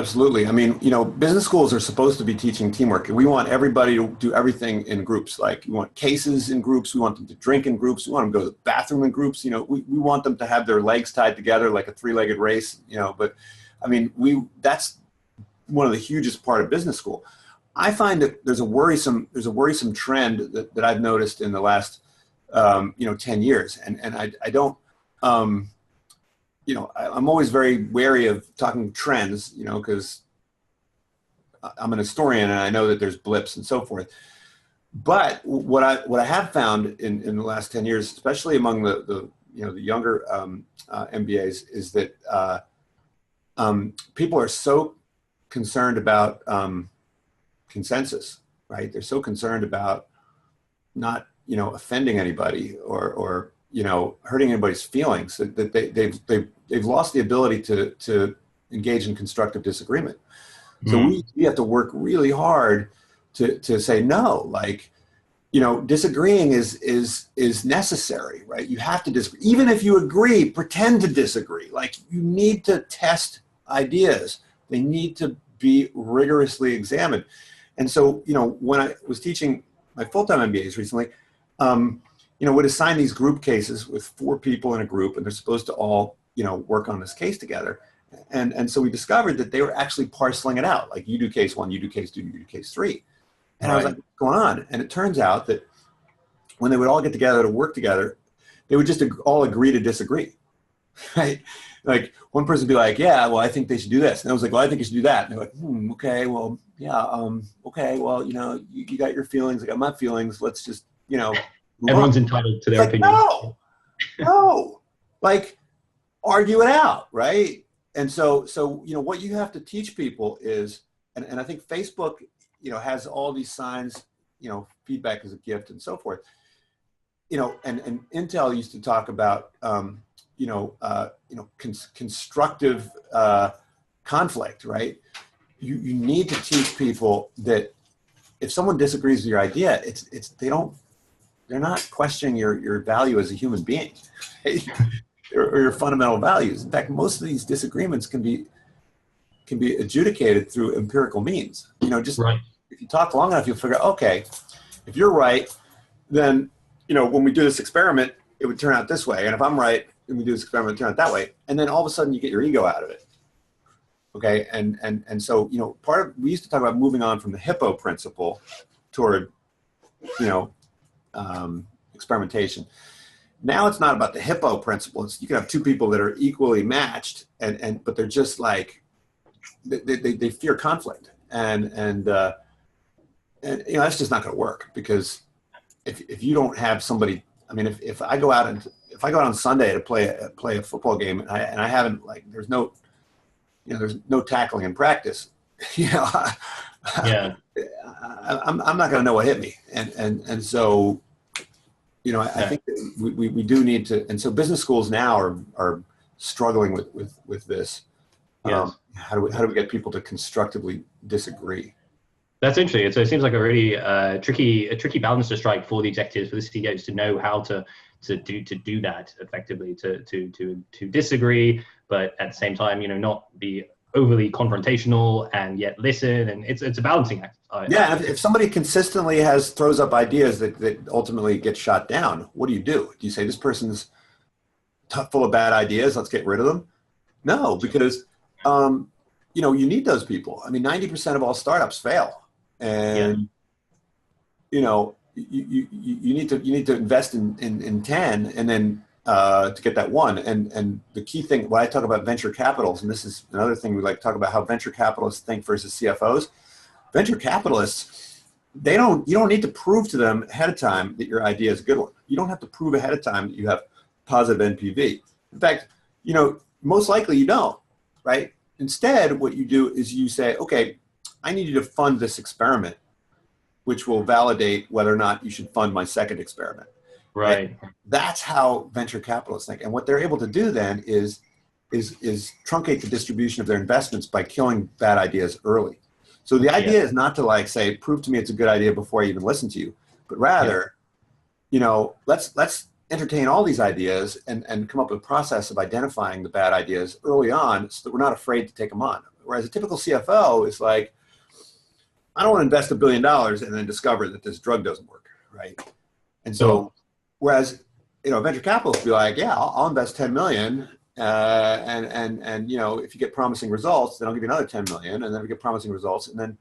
I mean, business schools are supposed to be teaching teamwork. We want everybody to do everything in groups. Like, we want cases in groups. We want them to drink in groups. We want them to go to the bathroom in groups. We want them to have their legs tied together like a three-legged race. But I mean, that's one of the hugest part of business school. I find that there's a worrisome trend that I've noticed in the last 10 years, and I don't. I'm always very wary of talking trends, because I'm an historian and I know that there's blips and so forth. But what I have found in the last 10 years, especially among the younger MBAs, is that people are so concerned about consensus, right? They're so concerned about not offending anybody or hurting anybody's feelings, that they've lost the ability to engage in constructive disagreement. So we have to work really hard to say no. Like, disagreeing is necessary, right? You have to disagree. Even if you agree, pretend to disagree. Like, you need to test ideas. They need to be rigorously examined. And so, when I was teaching my full-time MBAs recently, would assign these group cases with 4 people in a group, and they're supposed to all, work on this case together. And so we discovered that they were actually parceling it out. Like, you do case 1, you do case 2, you do case 3. And I was like, what's going on? And it turns out that when they would all get together to work together, they would just all agree to disagree, right? Like, one person would be like, yeah, well, I think they should do this. And I was like, well, I think you should do that. And they're like, okay, well, yeah, okay, well, you got your feelings, I got my feelings. Let's just, everyone's entitled to their opinion. No, like, argue it out, right? And so what you have to teach people is, and I think Facebook, has all these signs, feedback is a gift and so forth. And Intel used to talk about, constructive conflict, right? You need to teach people that if someone disagrees with your idea, they're not questioning your value as a human being, right? or your fundamental values. In fact, most of these disagreements can be adjudicated through empirical means. Right. If you talk long enough, you'll figure, okay, if you're right, then when we do this experiment, it would turn out this way, and if I'm right, and we do this experiment, it would turn out that way, and then all of a sudden you get your ego out of it. Okay, and so we used to talk about moving on from the hippo principle toward experimentation. Now it's not about the hippo principle. You can have 2 people that are equally matched, but they're just like they fear conflict, and that's just not going to work, because if you don't have somebody, I mean, if I go out on Sunday to play a football game, and I haven't, like, there's no tackling in practice, yeah, I'm not going to know what hit me, and so. I think that we do need to, and so business schools now are struggling with this. Yes. How do we get people to constructively disagree? That's interesting. So it seems like a really tricky balance to strike for the executives, for the CEOs, to know how to do that effectively, to disagree, but at the same time, not be overly confrontational and yet listen, and it's a balancing act. If somebody consistently throws up ideas that ultimately get shot down, what do? Do you say this person's full of bad ideas, let's get rid of them? No, because you need those people. I mean, 90% of all startups fail, and you need to invest in 10, and then to get that one. And the key thing, when I talk about venture capitals, and this is another thing we like to talk about, how venture capitalists think versus CFOs. Venture capitalists, you don't need to prove to them ahead of time that your idea is a good one. You don't have to prove ahead of time that you have positive NPV. In fact, most likely you don't, right? Instead, what you do is you say, okay, I need you to fund this experiment, which will validate whether or not you should fund my second experiment. Right. And that's how venture capitalists think. And what they're able to do then is truncate the distribution of their investments by killing bad ideas early. So the idea is not to say, prove to me it's a good idea before I even listen to you, but rather, let's entertain all these ideas and come up with a process of identifying the bad ideas early on so that we're not afraid to take them on. Whereas a typical CFO is like, I don't want to invest $1 billion and then discover that this drug doesn't work, right? And so, whereas, venture capitalists be like, yeah, I'll invest 10 million, and if you get promising results, then I'll give you another 10 million, and then we get promising results, and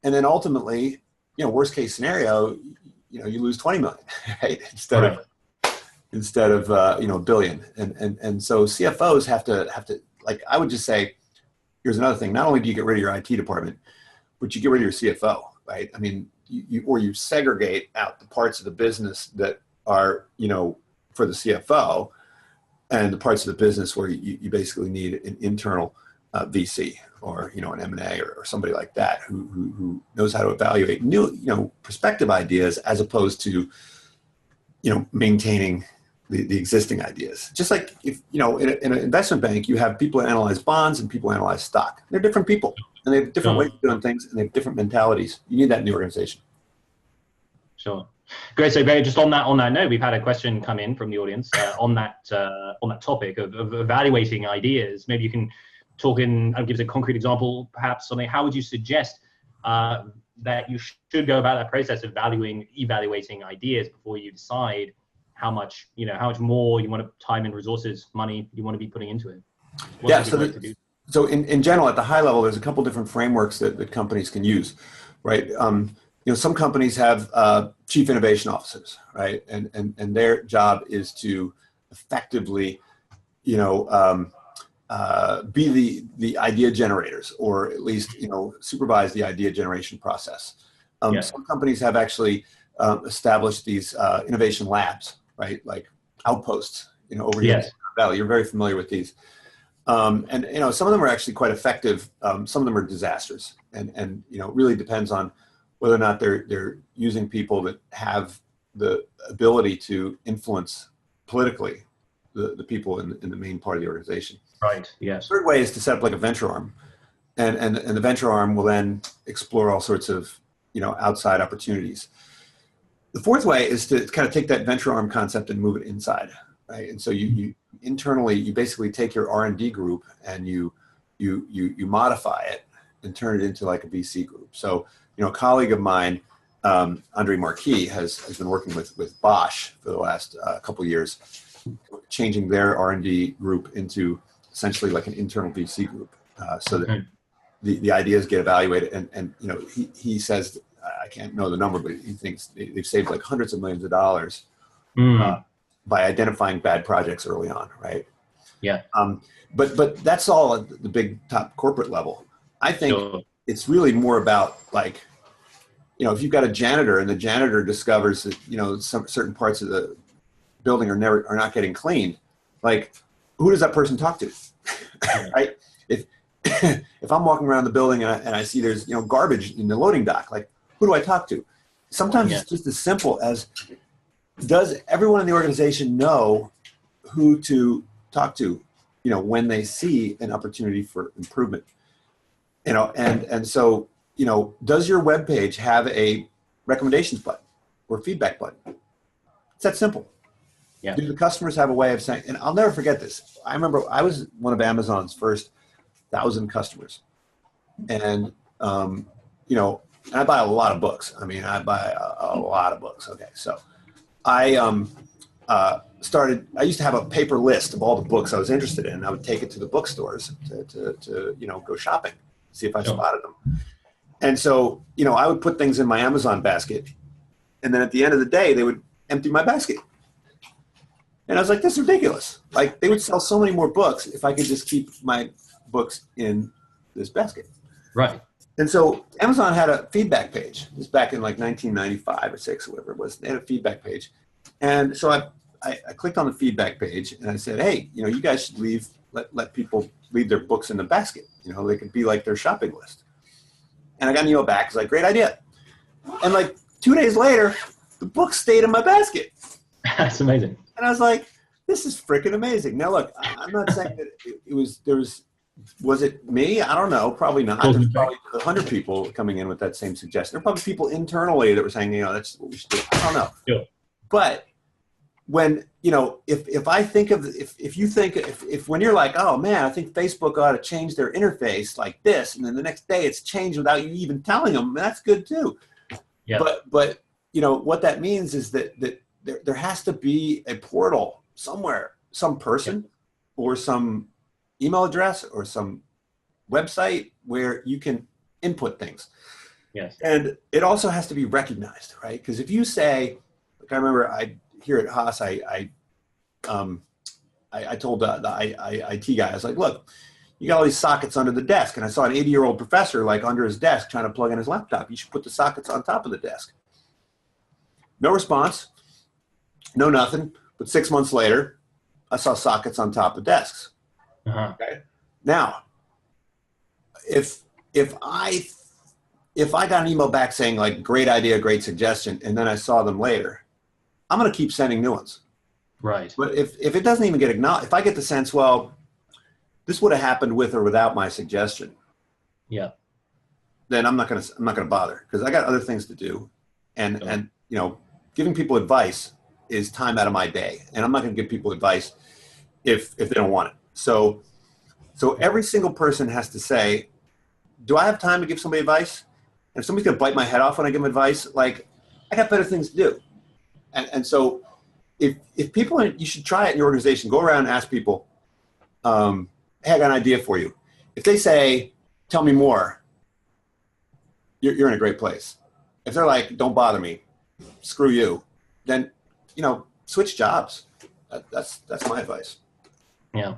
then ultimately, worst case scenario, you lose 20 million, right? Instead of $1 billion, and so CFOs have to I would just say, here's another thing: not only do you get rid of your IT department, but you get rid of your CFO, right? I mean, you segregate out the parts of the business that are, for the CFO, and the parts of the business where you basically need an internal VC or, an M&A or somebody like that who knows how to evaluate new, prospective ideas as opposed to, maintaining the existing ideas. Just like if, in an investment bank, you have people who analyze bonds and people who analyze stock. They're different people. And they have different ways of doing things, and they have different mentalities. You need that in the organization. Sure. Great. So, just on that note, we've had a question come in from the audience on that topic of evaluating ideas. Maybe you can talk give us a concrete example, perhaps something. How would you suggest that you should go about that process of evaluating ideas before you decide how much more you want to time and resources, money you want to be putting into it? So in general, at the high level, there's a couple different frameworks that companies can use, right? Some companies have chief innovation officers, right? And their job is to effectively, be the idea generators, or at least, supervise the idea generation process. Some companies have actually established these innovation labs, right? Like outposts, over here in the Valley. You're very familiar with these. And some of them are actually quite effective. Some of them are disasters, and it really depends on whether or not they're using people that have the ability to influence politically the people in the main part of the organization. Right. Yes. The third way is to set up like a venture arm, and the venture arm will then explore all sorts of outside opportunities. The fourth way is to kind of take that venture arm concept and move it inside. Right. And so you internally, you basically take your R&D group and you modify it and turn it into like a VC group. So, a colleague of mine, Andre Marquis, has been working with Bosch for the last couple of years, changing their R&D group into essentially like an internal VC group, so that the ideas get evaluated. And he says, I can't know the number, but he thinks they've saved like hundreds of millions of dollars by identifying bad projects early on, right? Yeah. But that's all at the big top corporate level. I think it's really more about like, if you've got a janitor and the janitor discovers that some certain parts of the building are not getting cleaned, like who does that person talk to? Right? If I'm walking around the building and I see there's garbage in the loading dock, like who do I talk to? Sometimes it's just as simple as, does everyone in the organization know who to talk to, when they see an opportunity for improvement? And so, does your web page have a recommendations button or feedback button? It's that simple. Yeah. Do the customers have a way of saying, and I'll never forget this. I remember I was one of Amazon's first 1,000 customers. And, and I buy a lot of books. I mean, I buy a lot of books. Okay. So I used to have a paper list of all the books I was interested in. I would take it to the bookstores to go shopping, see if I spotted them. And so, I would put things in my Amazon basket, and then at the end of the day, they would empty my basket. And I was like, this is ridiculous. Like, they would sell so many more books if I could just keep my books in this basket. Right. And so Amazon had a feedback page. This was back in like 1995 or 6 or whatever it was. They had a feedback page. And so I clicked on the feedback page and I said, hey, you guys should let people leave their books in the basket. They could be like their shopping list. And I got an email back. It's like, great idea. And like 2 days later, the book stayed in my basket. That's amazing. And I was like, this is freaking amazing. Now, look, I'm not saying that was it me? I don't know. Probably not. There's probably 100 people coming in with that same suggestion. There are probably people internally that were saying, that's what we should do. I don't know. Sure. But when, if I think of, if when you're like, oh man, I think Facebook ought to change their interface like this, and then the next day it's changed without you even telling them, that's good too. Yeah. But what that means is that there has to be a portal somewhere, some person or some email address or some website where you can input things. Yes. And it also has to be recognized, right? Because if you say, like I remember here at Haas, I told the IT guy, I was like, look, you got all these sockets under the desk. And I saw an 80-year-old professor like under his desk trying to plug in his laptop. You should put the sockets on top of the desk. No response, no nothing. But 6 months later, I saw sockets on top of desks. Uh-huh. Okay. Now, if I got an email back saying like, great idea, great suggestion, and then I saw them later, I'm going to keep sending new ones. Right. But if it doesn't even get acknowledged, if I get the sense, well, this would have happened with or without my suggestion, then I'm not going to bother, because I got other things to do, and giving people advice is time out of my day, and I'm not going to give people advice if they don't want it. So every single person has to say, do I have time to give somebody advice? And if somebody's going to bite my head off when I give them advice, like, I got better things to do. And so if people, you should try it in your organization, go around and ask people, hey, I got an idea for you. If they say, tell me more, you're in a great place. If they're like, don't bother me, screw you, then, switch jobs. That's my advice. Yeah.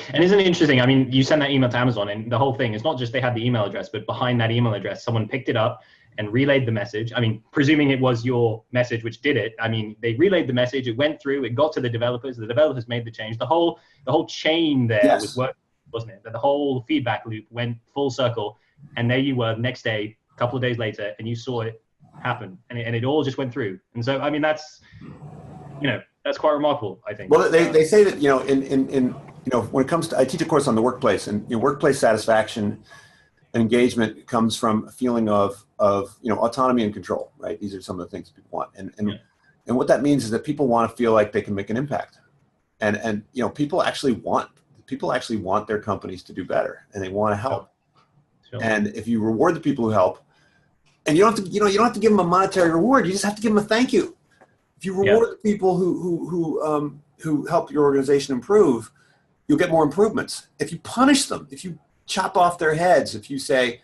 And isn't it interesting? I mean, you send that email to Amazon, and the whole thing is not just they had the email address, but behind that email address, someone picked it up and relayed the message. I mean, presuming it was your message which did it, I mean, they relayed the message, it went through, it got to the developers made the change. The whole chain there was working, wasn't it? The whole feedback loop went full circle, and there you were next day, a couple of days later, and you saw it happen, and it all just went through. And so, I mean, that's quite remarkable, I think. Well, they say that, when it comes to, I teach a course on the workplace, and workplace satisfaction and engagement comes from a feeling of autonomy and control, right? These are some of the things people want. And what that means is that people want to feel like they can make an impact. And people actually want their companies to do better, and they want to help. Sure. And if you reward the people who help, and you don't have to give them a monetary reward, you just have to give them a thank you. If you reward the people who help your organization improve, you'll get more improvements. If you punish them, if you chop off their heads, if you say,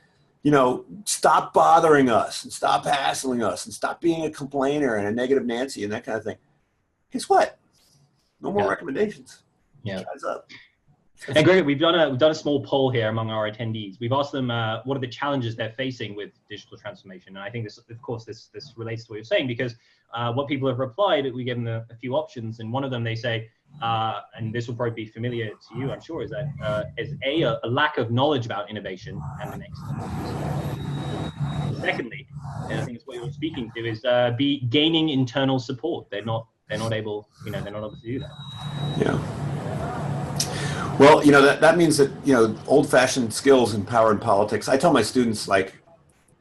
stop bothering us and stop hassling us and stop being a complainer and a negative Nancy and that kind of thing, guess what? No more recommendations. Yeah. Guys up. And Greg, we've done a small poll here among our attendees. We've asked them what are the challenges they're facing with digital transformation, and I think this relates to what you're saying, because what people have replied, we give them a few options, and one of them they say, and this will probably be familiar to you, I'm sure, is that is a lack of knowledge about innovation and the next step. Secondly, and I think it's what you're speaking to, is be gaining internal support. They're not able to do that. Yeah. Well, that means that, old-fashioned skills and power in politics. I tell my students, like,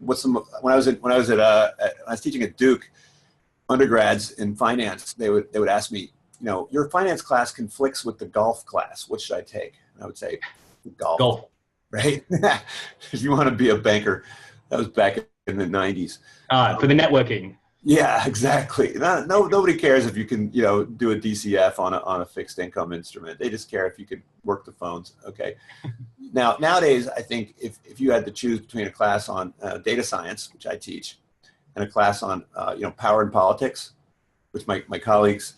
when I was teaching at Duke, undergrads in finance, they would ask me, your finance class conflicts with the golf class. What should I take? And I would say, golf. Right? If you want to be a banker, that was back in the 90s. For the networking. Yeah, exactly. Nobody cares if you can, do a DCF on a fixed income instrument. They just care if you could work the phones. Okay. Nowadays, I think if you had to choose between a class on data science, which I teach, and a class on, power and politics, which my colleagues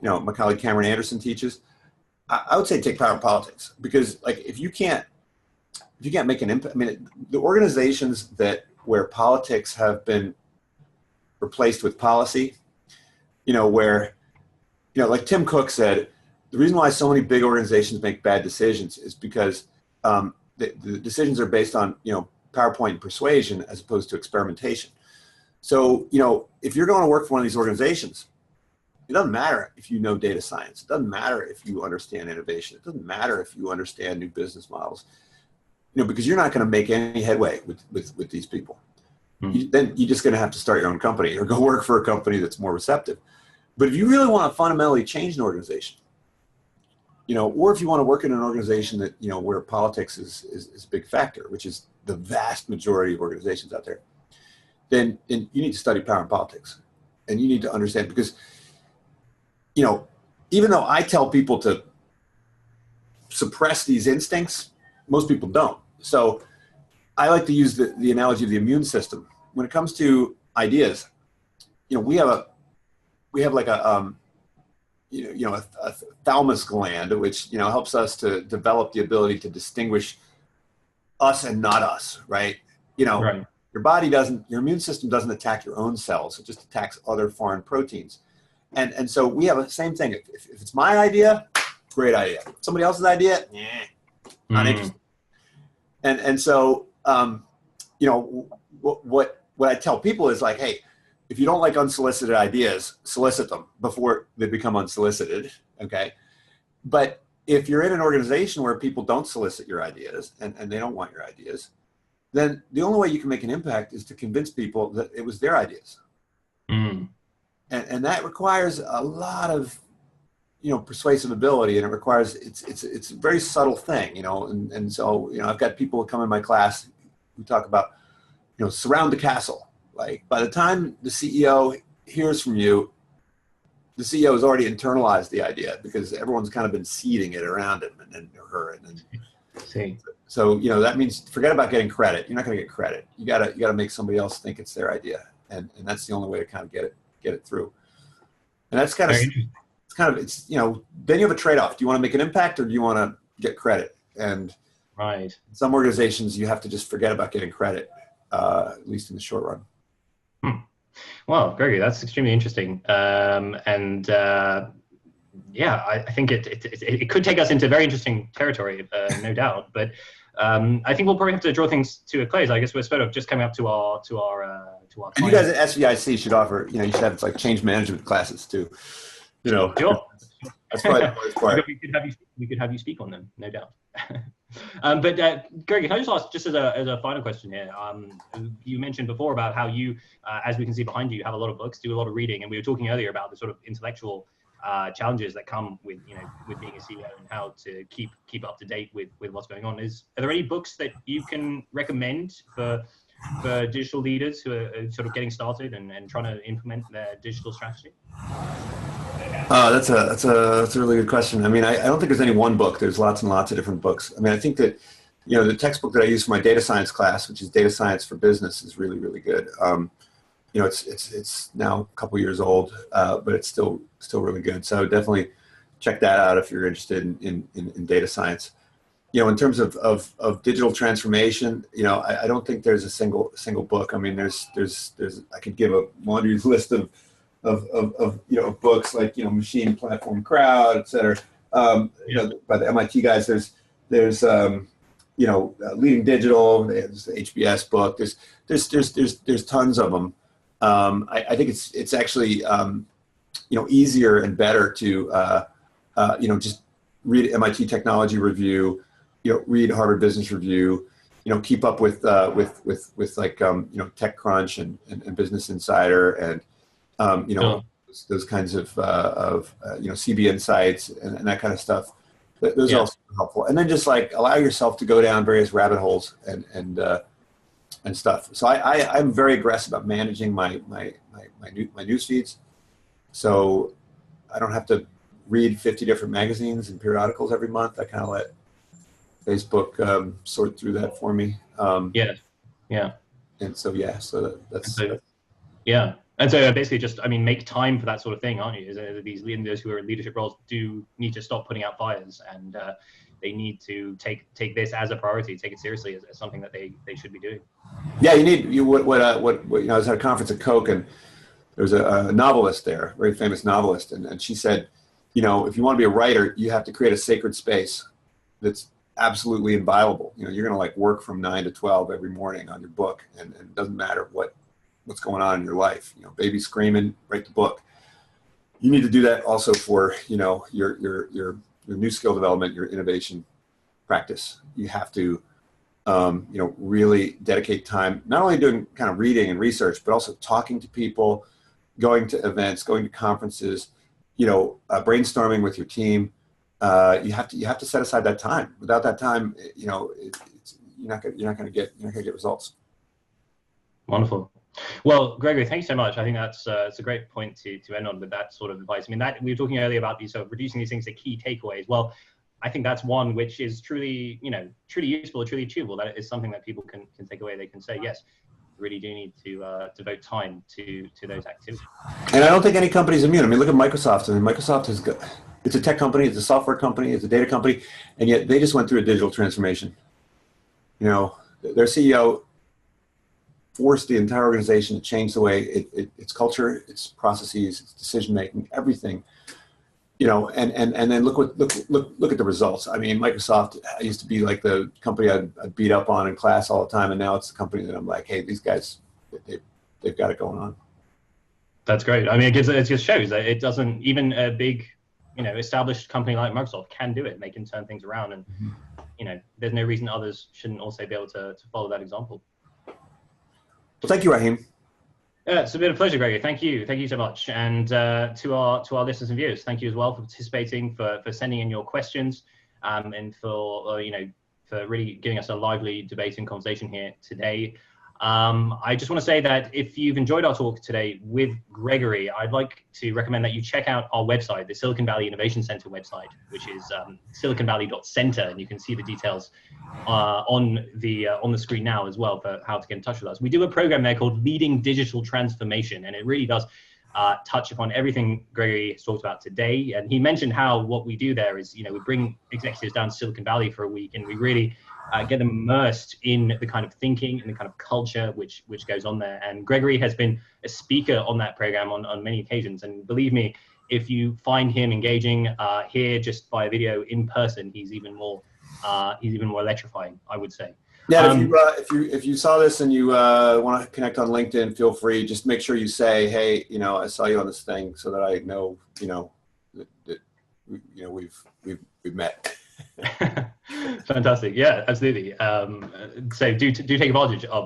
my colleague Cameron Anderson teaches, I would say take power in politics, because like if you can't make an impact, I mean, the organizations where politics have been replaced with policy, where, like Tim Cook said, the reason why so many big organizations make bad decisions is because the decisions are based on, PowerPoint and persuasion as opposed to experimentation. So, if you're going to work for one of these organizations, it doesn't matter if you know data science. It doesn't matter if you understand innovation. It doesn't matter if you understand new business models, because you're not going to make any headway with these people. Then you're just going to have to start your own company or go work for a company that's more receptive. But if you really want to fundamentally change an organization, or if you want to work in an organization that, where politics is a big factor, which is the vast majority of organizations out there, then you need to study power and politics. And you need to understand, because, even though I tell people to suppress these instincks, most people don't. So I like to use the analogy of the immune system. When it comes to ideas, we have like a thalamus gland, which, helps us to develop the ability to distinguish us and not us, right? Right. Your immune system doesn't attack your own cells. It just attacks other foreign proteins. And so we have the same thing. If it's my idea, great idea. Somebody else's idea, not interested. And so, what I tell people is like, hey, if you don't like unsolicited ideas, solicit them before they become unsolicited, okay? But if you're in an organization where people don't solicit your ideas and they don't want your ideas, then the only way you can make an impact is to convince people that it was their ideas. And that requires a lot of, persuasive ability, and it requires, it's a very subtle thing, and so, I've got people who come in my class who talk about, surround the castle. Like by the time the CEO hears from you, the CEO has already internalized the idea, because everyone's kind of been seeding it around him and her. And then, so, that means forget about getting credit. You're not going to get credit. You gotta make somebody else think it's their idea. And that's the only way to kind of get it through. And that's kind of, then you have a trade-off. Do you want to make an impact, or do you want to get credit? And right. Some organizations, you have to just forget about getting credit, at least in the short run. Well, Gregory, that's extremely interesting. I think it could take us into very interesting territory, no doubt. But I think we'll probably have to draw things to a close. I guess we're sort of just coming up to our time. And you guys at SVIC should offer, you should have like change management classes too. Sure. That's probably the hardest part. We could have you speak on them, no doubt. But Gregory, can I just ask, just as a final question here? You mentioned before about how you, as we can see behind you have a lot of books, do a lot of reading, and we were talking earlier about the sort of intellectual challenges that come with with being a CEO and how to keep up to date with what's going on. Are there any books that you can recommend for digital leaders who are sort of getting started and trying to implement their digital strategy? That's a really good question. I mean, I don't think there's any one book. There's lots and lots of different books. I mean, I think that, the textbook that I use for my data science class, which is Data Science for Business, is really, really good. It's now a couple years old, but it's still really good. So definitely check that out if you're interested in data science. In terms of digital transformation, I don't think there's a single book. I mean, there's I could give a laundry list of books like, Machine, Platform, Crowd, et cetera. By the MIT guys, there's Leading Digital, there's the HBS book. There's tons of them. I think it's actually easier and better to just read MIT Technology Review, read Harvard Business Review, keep up with like TechCrunch and Business Insider and those kinds of CB Insights and that kind of stuff. Those are also helpful. And then just like allow yourself to go down various rabbit holes and stuff. So I'm very aggressive about managing my news feeds. So I don't have to read 50 different magazines and periodicals every month. I kind of let Facebook sort through that for me. Yeah. And so, so that's. Yeah. And so basically just, I mean, make time for that sort of thing, aren't you? These leaders who are in leadership roles do need to stop putting out fires, and they need to take this as a priority, take it seriously as something that they should be doing. Yeah, what I was at a conference at Coke, and there was a novelist there, a very famous novelist, and she said, if you want to be a writer, you have to create a sacred space that's absolutely inviolable. You're going to like work from 9 to 12 every morning on your book, and it doesn't matter what's going on in your life. Baby screaming, write the book. You need to do that also for your new skill development, your innovation practice. You have to really dedicate time, not only doing kind of reading and research, but also talking to people, going to events, going to conferences, brainstorming with your team. You have to set aside that time. Without that time, you're not going to get results. Wonderful. Well, Gregory, thank you so much. I think it's a great point to end on with that sort of advice. I mean, that we were talking earlier about these reducing these things to key takeaways. Well, I think that's one which is truly useful, truly achievable. That is something that people can take away. They can say, yes, we really do need to devote time to those activities. And I don't think any company is immune. I mean, look at Microsoft. I mean, Microsoft it's a tech company, it's a software company, it's a data company, and yet they just went through a digital transformation. Their CEO forced the entire organization to change the way its culture, its processes, its decision making, everything. And then look at the results. I mean, Microsoft used to be like the company I'd beat up on in class all the time, and now it's the company that I'm like, hey, these guys, they've got it going on. That's great. I mean, it just shows that it doesn't, even a big, established company like Microsoft can do it, and they can turn things around, and there's no reason others shouldn't also be able to follow that example. Well, thank you, Raheem. It's been a pleasure, Gregory. Thank you so much. And to our listeners and viewers, thank you as well for participating, for sending in your questions, and for really giving us a lively debate and conversation here today. I just want to say that if you've enjoyed our talk today with Gregory, I'd like to recommend that you check out our website, the Silicon Valley Innovation Center website, which is siliconvalley.center, and you can see the details on the screen now as well for how to get in touch with us. We do a program there called Leading Digital Transformation, and it really does touch upon everything Gregory has talked about today. And he mentioned how what we do there is, we bring executives down to Silicon Valley for a week, and we really get them immersed in the kind of thinking and the kind of culture which goes on there. And Gregory has been a speaker on that program on many occasions. And believe me, if you find him engaging here just by video in person, he's even more electrifying, I would say. Yeah, if you saw this and you want to connect on LinkedIn, feel free. Just make sure you say, hey, I saw you on this thing, so that I know, that we've met. Fantastic. Yeah, absolutely. So do take advantage of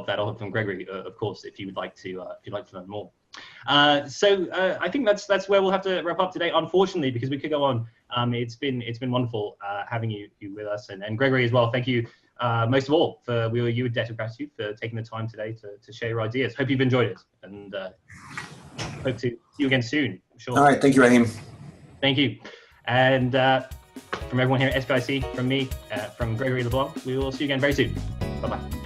that from Gregory, of course, if you would like to learn more. So I think that's where we'll have to wrap up today, unfortunately, because we could go on. It's been wonderful having you with us, and Gregory as well. Thank you most of all we owe you a debt of gratitude for taking the time today to share your ideas. Hope you've enjoyed it, and hope to see you again soon, I'm sure. All right, thank you, Raheem. Thank you. And from everyone here at SVIC, from me, from Gregory LeBlanc, we will see you again very soon. Bye-bye.